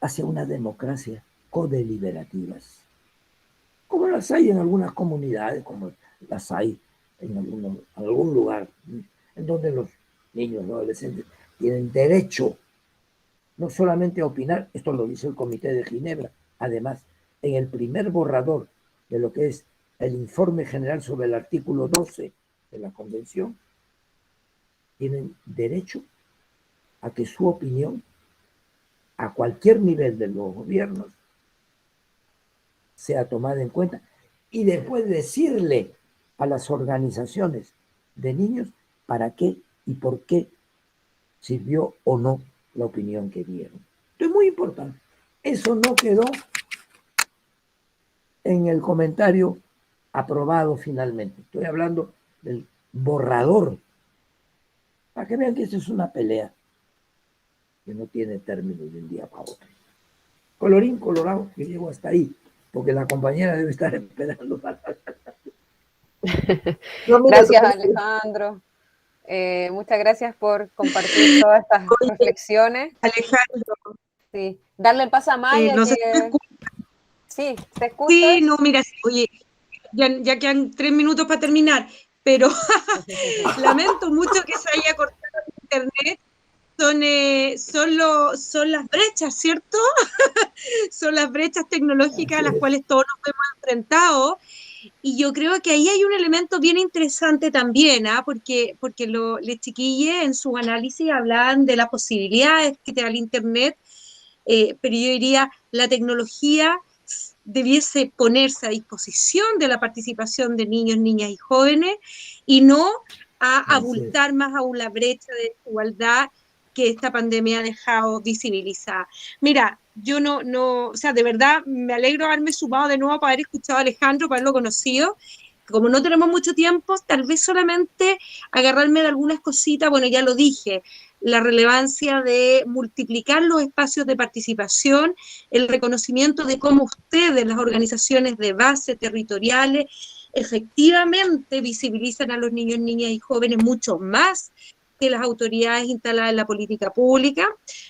hacia una democracia codeliberativas, como las hay en algunas comunidades, como las hay en algún lugar, en donde los niños, los adolescentes tienen derecho no solamente a opinar, esto lo dice el Comité de Ginebra, además, en el primer borrador de lo que es el informe general sobre el artículo 12 de la Convención, tienen derecho a que su opinión, a cualquier nivel de los gobiernos, sea tomada en cuenta y después decirle a las organizaciones de niños para qué y por qué sirvió o no la opinión que dieron. Esto es muy importante. Eso no quedó en el comentario aprobado finalmente. Estoy hablando del borrador, para que vean que esto es una pelea que no tiene término de un día para otro. Colorín colorado, que llego hasta ahí. porque la compañera debe estar esperando para... Gracias, Alejandro. Muchas gracias por compartir todas estas reflexiones. Alejandro. Sí. Darle el paso a Maya. No sé Sí, ¿te escuchas? Sí, no, mira, oye, ya quedan 3 minutos para terminar, pero lamento mucho que se haya cortado el internet. Son las brechas, ¿cierto? Son las brechas tecnológicas a las cuales todos nos hemos enfrentado. Y yo creo que ahí hay un elemento bien interesante también, porque los chiquillos en su análisis hablaban de las posibilidades que te da el internet, pero yo diría la tecnología debiese ponerse a disposición de la participación de niños, niñas y jóvenes y no a abultar más aún la brecha de desigualdad que esta pandemia ha dejado visibilizada. Mira, yo o sea, de verdad me alegro de haberme sumado de nuevo para haber escuchado a Alejandro, para haberlo conocido. Como no tenemos mucho tiempo, tal vez solamente agarrarme de algunas cositas, bueno, ya lo dije, la relevancia de multiplicar los espacios de participación, el reconocimiento de cómo ustedes, las organizaciones de base territoriales, efectivamente visibilizan a los niños, niñas y jóvenes mucho más que las autoridades instaladas en la política pública,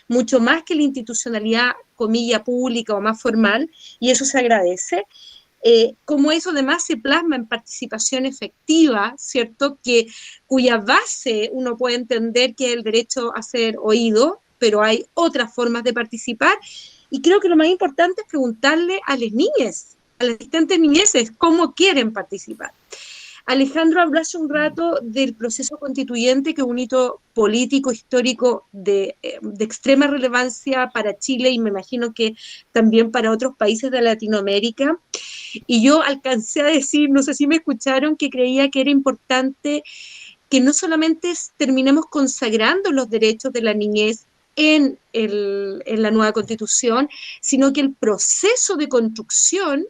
mucho más que la institucionalidad, comilla, pública o más formal, y eso se agradece. Como eso además se plasma en participación efectiva, ¿cierto? Cuya base uno puede entender que es el derecho a ser oído, pero hay otras formas de participar, y creo que lo más importante es preguntarle a las niñas, a las distintas niñeces, cómo quieren participar. Alejandro habló hace un rato del proceso constituyente, que es un hito político, histórico de extrema relevancia para Chile y me imagino que también para otros países de Latinoamérica. Y yo alcancé a decir, no sé si me escucharon, que creía que era importante que no solamente terminemos consagrando los derechos de la niñez en la nueva Constitución, sino que el proceso de construcción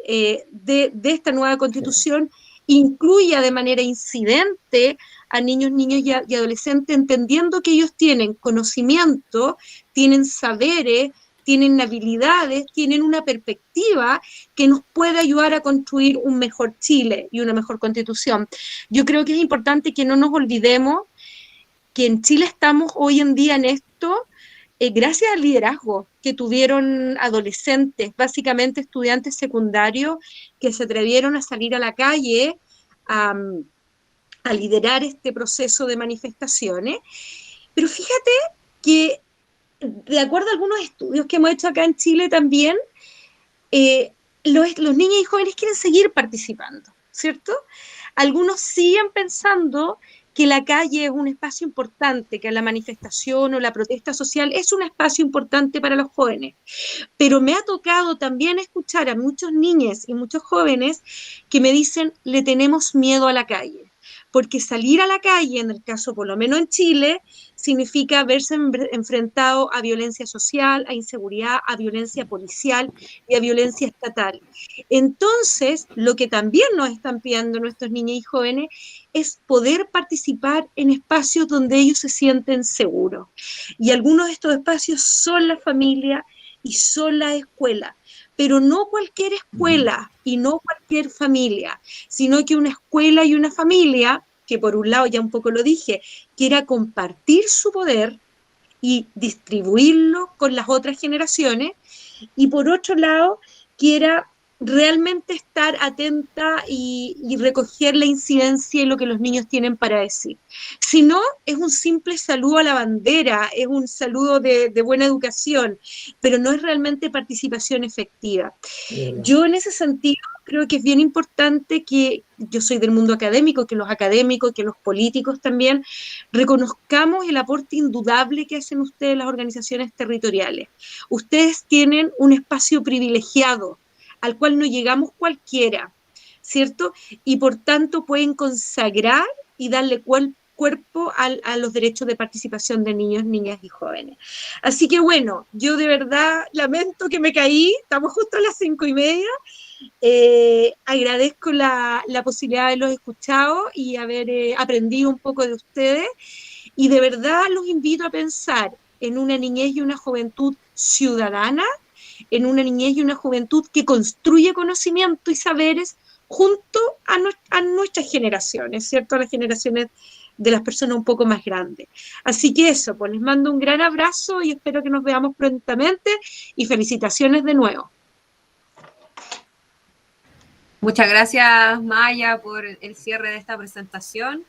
de esta nueva Constitución incluya de manera incidente a niños, niñas y adolescentes, entendiendo que ellos tienen conocimiento, tienen saberes, tienen habilidades, tienen una perspectiva que nos puede ayudar a construir un mejor Chile y una mejor Constitución. Yo creo que es importante que no nos olvidemos que en Chile estamos hoy en día en esto gracias al liderazgo que tuvieron adolescentes, básicamente estudiantes secundarios, que se atrevieron a salir a la calle a liderar este proceso de manifestaciones. Pero fíjate que, de acuerdo a algunos estudios que hemos hecho acá en Chile también, los niños y jóvenes quieren seguir participando, ¿cierto? Algunos siguen pensando que la calle es un espacio importante, que la manifestación o la protesta social es un espacio importante para los jóvenes. Pero me ha tocado también escuchar a muchos niños y muchos jóvenes que me dicen, le tenemos miedo a la calle. Porque salir a la calle, en el caso por lo menos en Chile, significa verse enfrentado a violencia social, a inseguridad, a violencia policial y a violencia estatal. Entonces, lo que también nos están pidiendo nuestros niños y jóvenes es poder participar en espacios donde ellos se sienten seguros. Y algunos de estos espacios son la familia y son la escuela. Pero no cualquier escuela y no cualquier familia, sino que una escuela y una familia, que por un lado ya un poco lo dije, quiera compartir su poder y distribuirlo con las otras generaciones, y por otro lado quiera realmente estar atenta y recoger la incidencia y lo que los niños tienen para decir. Si no, es un simple saludo a la bandera, es un saludo de buena educación, pero no es realmente participación efectiva. Yo en ese sentido creo que es bien importante que, yo soy del mundo académico, que los académicos, que los políticos también, reconozcamos el aporte indudable que hacen ustedes las organizaciones territoriales. Ustedes tienen un espacio privilegiado, al cual no llegamos cualquiera, ¿cierto? Y por tanto pueden consagrar y darle cuerpo a los derechos de participación de niños, niñas y jóvenes. Así que bueno, yo de verdad lamento que me caí, estamos justo a las 5:30, agradezco la posibilidad de haberlos escuchado y haber aprendido un poco de ustedes, y de verdad los invito a pensar en una niñez y una juventud ciudadana, en una niñez y una juventud que construye conocimiento y saberes junto a nuestras generaciones, ¿cierto? A las generaciones de las personas un poco más grandes. Así que eso, pues les mando un gran abrazo y espero que nos veamos prontamente y felicitaciones de nuevo. Muchas gracias, Maya, por el cierre de esta presentación.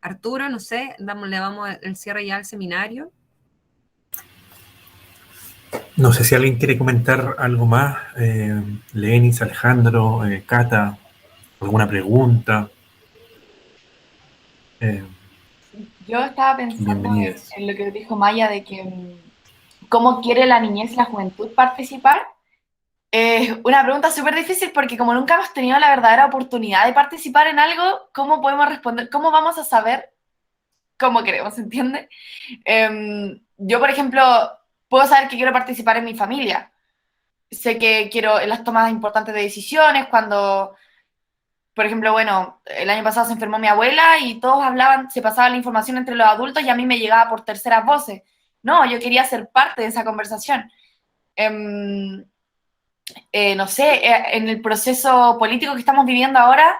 Arturo, no sé, le damos el cierre ya al seminario. No sé si alguien quiere comentar algo más. Lenis, Alejandro, Cata, alguna pregunta. Yo estaba pensando Bienvenidas. en lo que dijo Maya de que cómo quiere la niñez y la juventud participar. Una pregunta súper difícil porque como nunca hemos tenido la verdadera oportunidad de participar en algo, ¿cómo podemos responder? ¿Cómo vamos a saber cómo queremos, entiende? Yo, por ejemplo, puedo saber que quiero participar en mi familia. Sé que quiero en las tomas importantes de decisiones, cuando, por ejemplo, bueno, el año pasado se enfermó mi abuela y todos hablaban, se pasaba la información entre los adultos y a mí me llegaba por terceras voces. No, yo quería ser parte de esa conversación. No sé, en el proceso político que estamos viviendo ahora,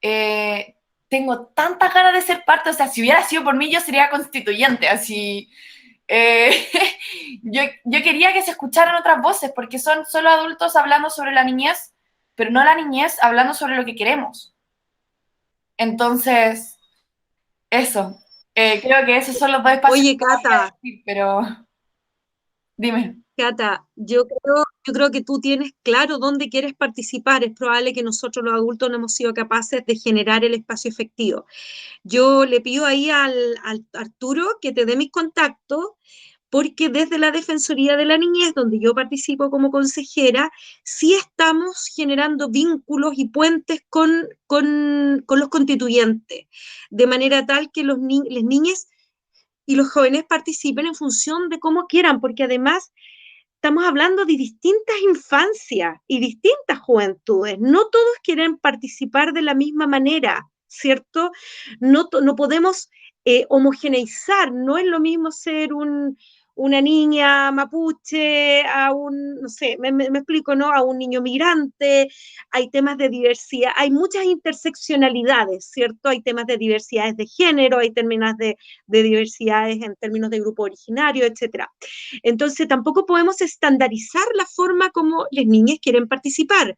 tengo tantas ganas de ser parte, o sea, si hubiera sido por mí, yo sería constituyente, así. Yo quería que se escucharan otras voces, porque son solo adultos hablando sobre la niñez, pero no la niñez hablando sobre lo que queremos. Entonces, eso. Creo que esos son los dos espacios. Oye, que voy a Cata. decir, pero dime. Cata, yo creo que tú tienes claro dónde quieres participar. Es probable que nosotros los adultos no hemos sido capaces de generar el espacio efectivo. Yo le pido ahí al Arturo que te dé mis contactos, porque desde la Defensoría de la Niñez, donde yo participo como consejera, sí estamos generando vínculos y puentes con los constituyentes, de manera tal que las niñas y los jóvenes participen en función de cómo quieran, porque además estamos hablando de distintas infancias y distintas juventudes. No todos quieren participar de la misma manera, ¿cierto? No podemos homogeneizar. No es lo mismo ser una niña mapuche a no sé, me explico, ¿no? A un niño migrante. Hay temas de diversidad, hay muchas interseccionalidades, ¿cierto? Hay temas de diversidades de género, hay términos de diversidades en términos de grupo originario, etcétera. Entonces, tampoco podemos estandarizar la forma como las niñas quieren participar.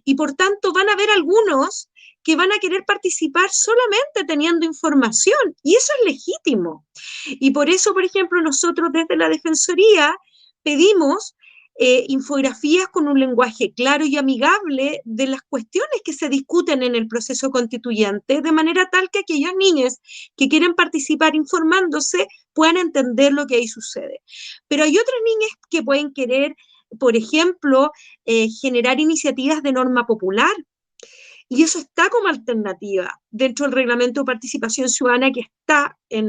Y por tanto, van a haber algunos que van a querer participar solamente teniendo información, y eso es legítimo. Y por eso, por ejemplo, nosotros desde la Defensoría pedimos infografías con un lenguaje claro y amigable de las cuestiones que se discuten en el proceso constituyente, de manera tal que aquellas niñas que quieren participar informándose puedan entender lo que ahí sucede. Pero hay otras niñas que pueden querer, por ejemplo, generar iniciativas de norma popular, y eso está como alternativa dentro del reglamento de participación ciudadana que está en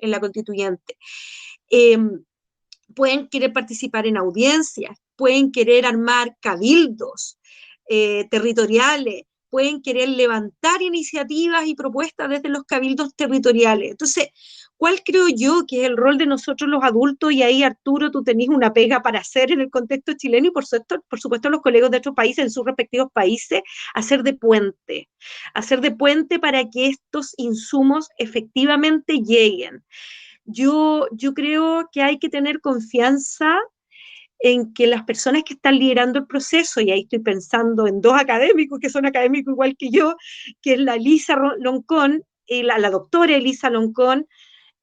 la constituyente. Pueden querer participar en audiencias, pueden querer armar cabildos territoriales, pueden querer levantar iniciativas y propuestas desde los cabildos territoriales. Entonces, ¿cuál creo yo que es el rol de nosotros los adultos? Y ahí, Arturo, tú tenés una pega para hacer en el contexto chileno y por supuesto los colegas de otros países, en sus respectivos países, hacer de puente para que estos insumos efectivamente lleguen. Yo creo que hay que tener confianza en que las personas que están liderando el proceso, y ahí estoy pensando en dos académicos que son académicos igual que yo, que es la Elisa Loncón, la doctora Elisa Loncón,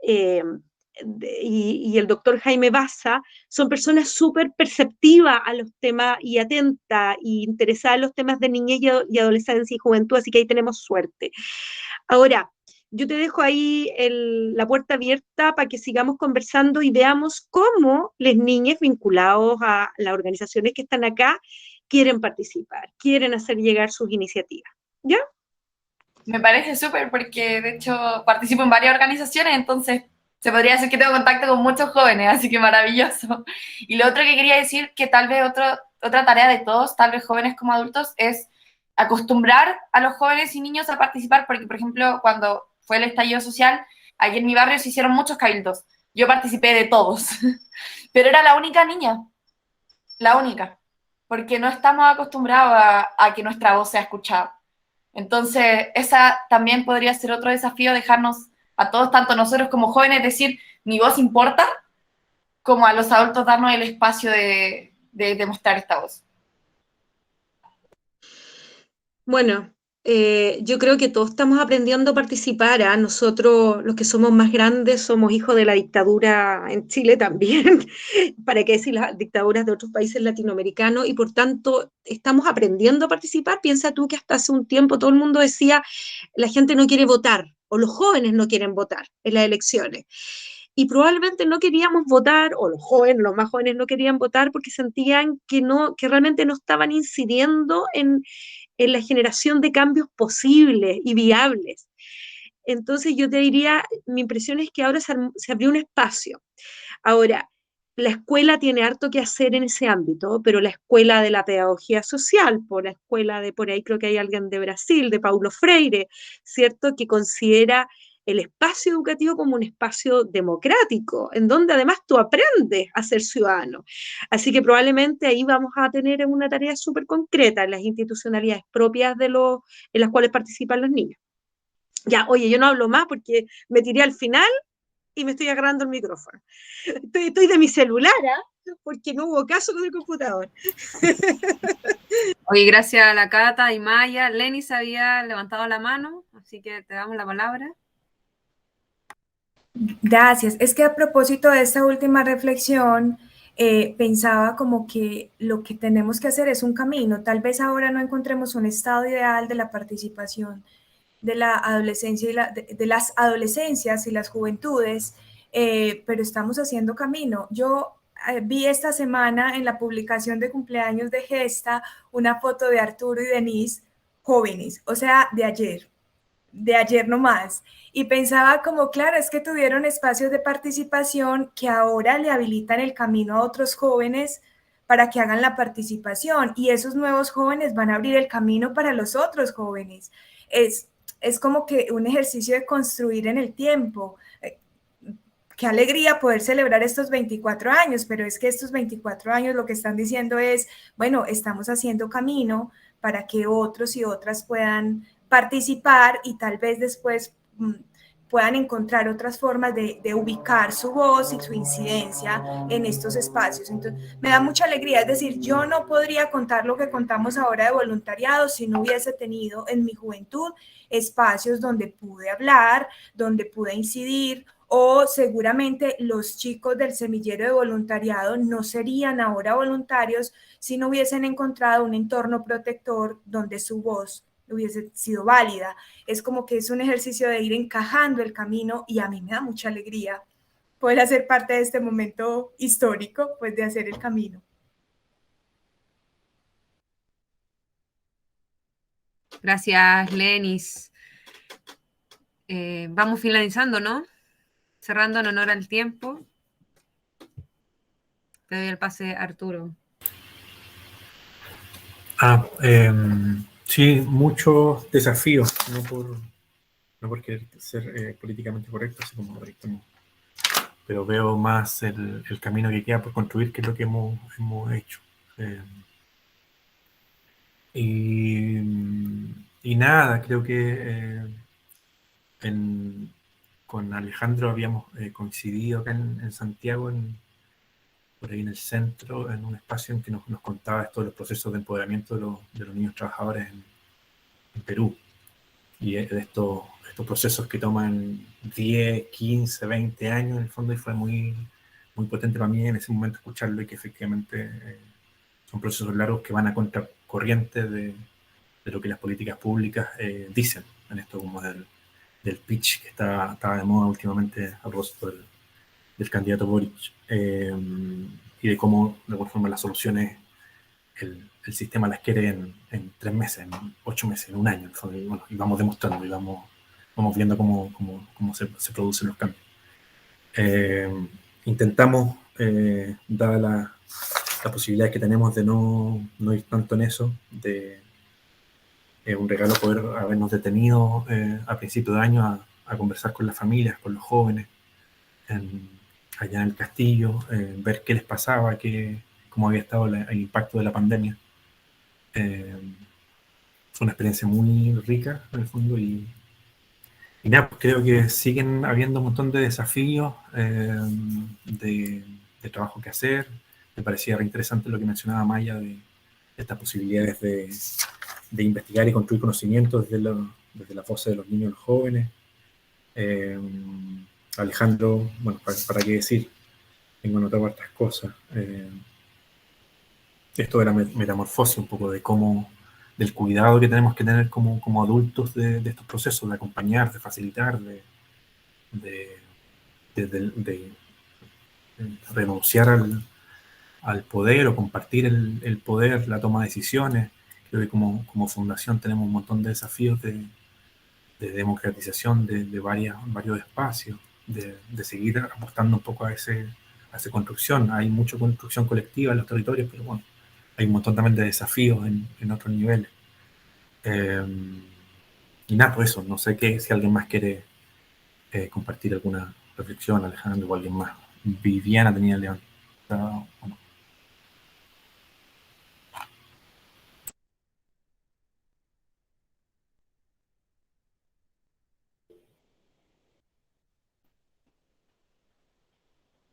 y el doctor Jaime Baza, son personas súper perceptivas a los temas y atentas y interesadas en los temas de niñez y adolescencia y juventud, así que ahí tenemos suerte. Ahora, yo te dejo ahí la puerta abierta para que sigamos conversando y veamos cómo las niñas vinculados a las organizaciones que están acá quieren participar, quieren hacer llegar sus iniciativas. ¿Ya? Me parece súper porque de hecho participo en varias organizaciones, entonces se podría decir que tengo contacto con muchos jóvenes, así que maravilloso. Y lo otro que quería decir, que tal vez otra tarea de todos, tal vez jóvenes como adultos, es acostumbrar a los jóvenes y niños a participar, porque por ejemplo cuando fue el estallido social, aquí en mi barrio se hicieron muchos cabildos, Yo participé de todos, pero era la única niña, la única, porque no estamos acostumbrados a que nuestra voz sea escuchada. Entonces, esa también podría ser otro desafío, dejarnos a todos, tanto nosotros como jóvenes, decir, mi voz importa, como a los adultos darnos el espacio de demostrar esta voz. Bueno, yo creo que todos estamos aprendiendo a participar, ¿ah? Nosotros, los que somos más grandes, somos hijos de la dictadura en Chile también, para qué decir las dictaduras de otros países latinoamericanos, y por tanto estamos aprendiendo a participar. Piensa tú que hasta hace un tiempo todo el mundo decía, la gente no quiere votar, o los jóvenes no quieren votar en las elecciones. Y probablemente no queríamos votar, o los jóvenes, los más jóvenes no querían votar porque sentían que no, que realmente no estaban incidiendo en la generación de cambios posibles y viables. Entonces yo te diría, mi impresión es que ahora se abrió un espacio. Ahora, la escuela tiene harto que hacer en ese ámbito, pero la escuela de la pedagogía social, por la escuela de, por ahí creo que hay alguien de Brasil, de Paulo Freire, ¿cierto? Que considera el espacio educativo como un espacio democrático, en donde además tú aprendes a ser ciudadano. Así que probablemente ahí vamos a tener una tarea súper concreta en las institucionalidades propias en las cuales participan los niños. Ya, oye, yo no hablo más porque me tiré al final y me estoy agarrando el micrófono. Estoy de mi celular, ¿eh? Porque no hubo caso con el computador. Oye, gracias a la Cata y Maya. Lenis había levantado la mano, así que te damos la palabra. Gracias. Es que a propósito de esta última reflexión, pensaba como que lo que tenemos que hacer es un camino. Tal vez ahora no encontremos un estado ideal de la participación de la adolescencia y de las adolescencias y las juventudes, pero estamos haciendo camino. Yo vi esta semana en la publicación de cumpleaños de Gesta una foto de Arturo y Denise jóvenes, o sea, de ayer nomás. Y pensaba como, claro, es que tuvieron espacios de participación que ahora le habilitan el camino a otros jóvenes para que hagan la participación y esos nuevos jóvenes van a abrir el camino para los otros jóvenes. Es como que un ejercicio de construir en el tiempo. Qué alegría poder celebrar estos 24 años, pero es que estos 24 años lo que están diciendo es, bueno, estamos haciendo camino para que otros y otras puedan participar y tal vez después puedan encontrar otras formas de ubicar su voz y su incidencia en estos espacios. Entonces, me da mucha alegría, es decir, yo no podría contar lo que contamos ahora de voluntariado si no hubiese tenido en mi juventud espacios donde pude hablar, donde pude incidir, o seguramente los chicos del semillero de voluntariado no serían ahora voluntarios si no hubiesen encontrado un entorno protector donde su voz hubiese sido válida. Es como que es un ejercicio de ir encajando el camino y a mí me da mucha alegría poder hacer parte de este momento histórico, pues de hacer el camino. Gracias, Lenis. Vamos finalizando, ¿no? Cerrando en honor al tiempo. Te doy el pase, Arturo. Sí, muchos desafíos, no por querer ser políticamente correcto, así como pero veo más el camino que queda por construir que lo que hemos hecho. Y nada, creo que con Alejandro habíamos coincidido acá en Santiago, por ahí en el centro, en un espacio en que nos contaba esto de los procesos de empoderamiento de los niños trabajadores en Perú. Y de estos procesos que toman 10, 15, 20 años en el fondo, y fue muy, muy potente para mí en ese momento escucharlo, y que efectivamente son procesos largos que van a contracorriente de lo que las políticas públicas dicen en esto, como del pitch que estaba de moda últimamente a propósito del candidato Boric, y de cómo de alguna forma las soluciones el sistema las quiere en 3 meses, en 8 meses, en un año, y bueno, y vamos demostrando y vamos viendo cómo se producen los cambios. Intentamos, dada la posibilidad que tenemos de no ir tanto en eso, de un regalo poder habernos detenido a principio de año a conversar con las familias, con los jóvenes, allá en el castillo, ver qué les pasaba, cómo había estado el impacto de la pandemia. Fue una experiencia muy rica, en el fondo, y nada, pues creo que siguen habiendo un montón de desafíos, de trabajo que hacer. Me parecía reinteresante lo que mencionaba Maya de estas posibilidades de investigar y construir conocimientos desde la voz de los niños y los jóvenes. Alejandro, bueno, ¿para qué decir? Tengo anotado hartas cosas. Esto de la metamorfosis, un poco del cuidado que tenemos que tener como adultos de estos procesos, de acompañar, de facilitar, de renunciar al poder o compartir el poder, la toma de decisiones. Creo que como fundación tenemos un montón de desafíos de democratización de varios espacios, de seguir apostando un poco a esa construcción. Hay mucha construcción colectiva en los territorios, pero bueno, hay un montón también de desafíos en otros niveles. Y nada, pues eso, no sé si alguien más quiere compartir alguna reflexión, Alejandro, o alguien más. Viviana tenía levantado, bueno.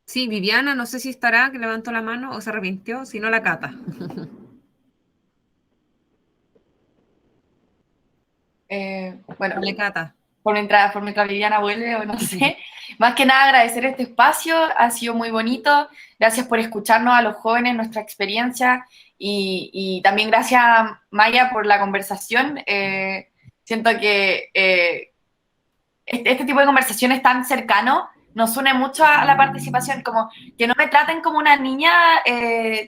Sí, Viviana, no sé si estará, que levantó la mano o se arrepintió, si no la Cata. Bueno, Dale, Cata. por mientras Viviana vuelve o no sé. Más que nada agradecer este espacio, ha sido muy bonito. Gracias por escucharnos a los jóvenes, nuestra experiencia, y también gracias, Maya, por la conversación. Siento que este tipo de conversaciones tan cercano nos une mucho a la participación, como que no me traten como una niña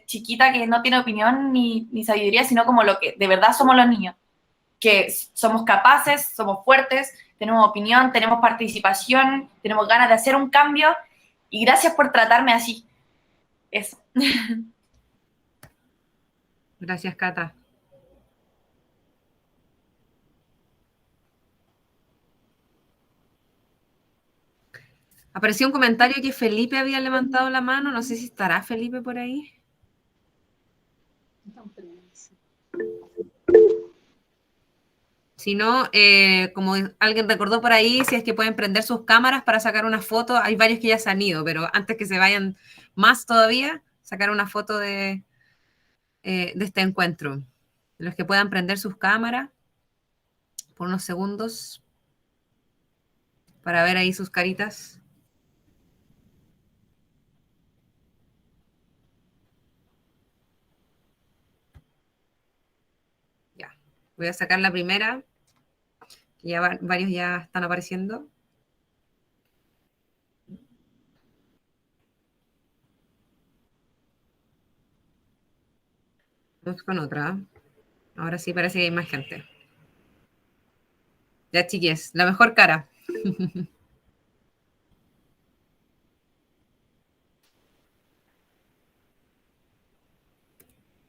chiquita que no tiene opinión ni sabiduría, sino como lo que de verdad somos los niños, que somos capaces, somos fuertes, tenemos opinión, tenemos participación, tenemos ganas de hacer un cambio, y gracias por tratarme así. Eso. Gracias, Cata. Apareció un comentario que Felipe había levantado la mano, no sé si estará Felipe por ahí. Si no, como alguien recordó por ahí, si es que pueden prender sus cámaras para sacar una foto. Hay varios que ya se han ido, pero antes que se vayan más todavía, sacar una foto de este encuentro. Los que puedan prender sus cámaras por unos segundos para ver ahí sus caritas. Ya, voy a sacar la primera, que ya varios ya están apareciendo. Vamos con otra. Ahora sí parece que hay más gente. Ya, chiques, la mejor cara.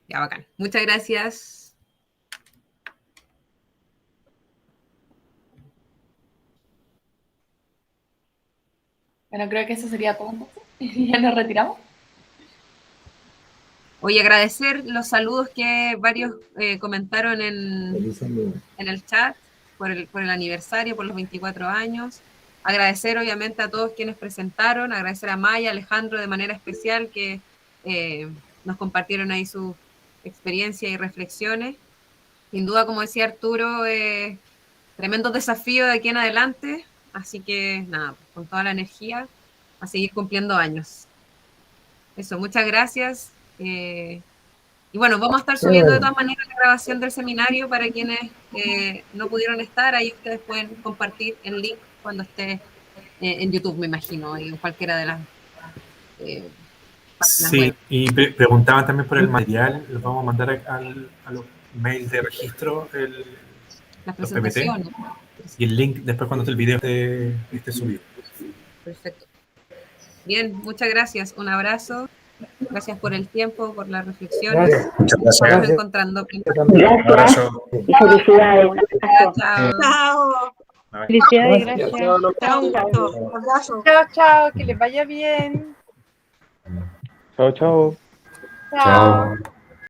Ya, bacán. Muchas gracias. Bueno, creo que eso sería todo. Ya nos retiramos. Voy a agradecer los saludos que varios comentaron en el chat por el aniversario, por los 24 años. Agradecer obviamente a todos quienes presentaron, agradecer a Maya, Alejandro de manera especial que nos compartieron ahí su experiencia y reflexiones. Sin duda, como decía Arturo, tremendo desafío de aquí en adelante, así que nada, con toda la energía a seguir cumpliendo años. Eso, muchas gracias. Y bueno, vamos a estar subiendo de todas maneras la grabación del seminario para quienes no pudieron estar. Ahí ustedes pueden compartir el link cuando esté en YouTube, me imagino, y en cualquiera de las páginas Sí, web. y preguntaban también por el material. Los vamos a mandar a los mails de registro, Las los PPT, presentaciones. y el link después cuando esté el video esté subido. Perfecto. Bien, muchas gracias. Un abrazo. Gracias por el tiempo, por las reflexiones. Gracias. Muchas Nos gracias. vamos encontrando. Un abrazo. Felicidades. Chao. Chao. Bye. Felicidades, Gracias. gracias. Chao. Abrazo. Chao, chao, que les vaya bien. Chao, chao. Chao.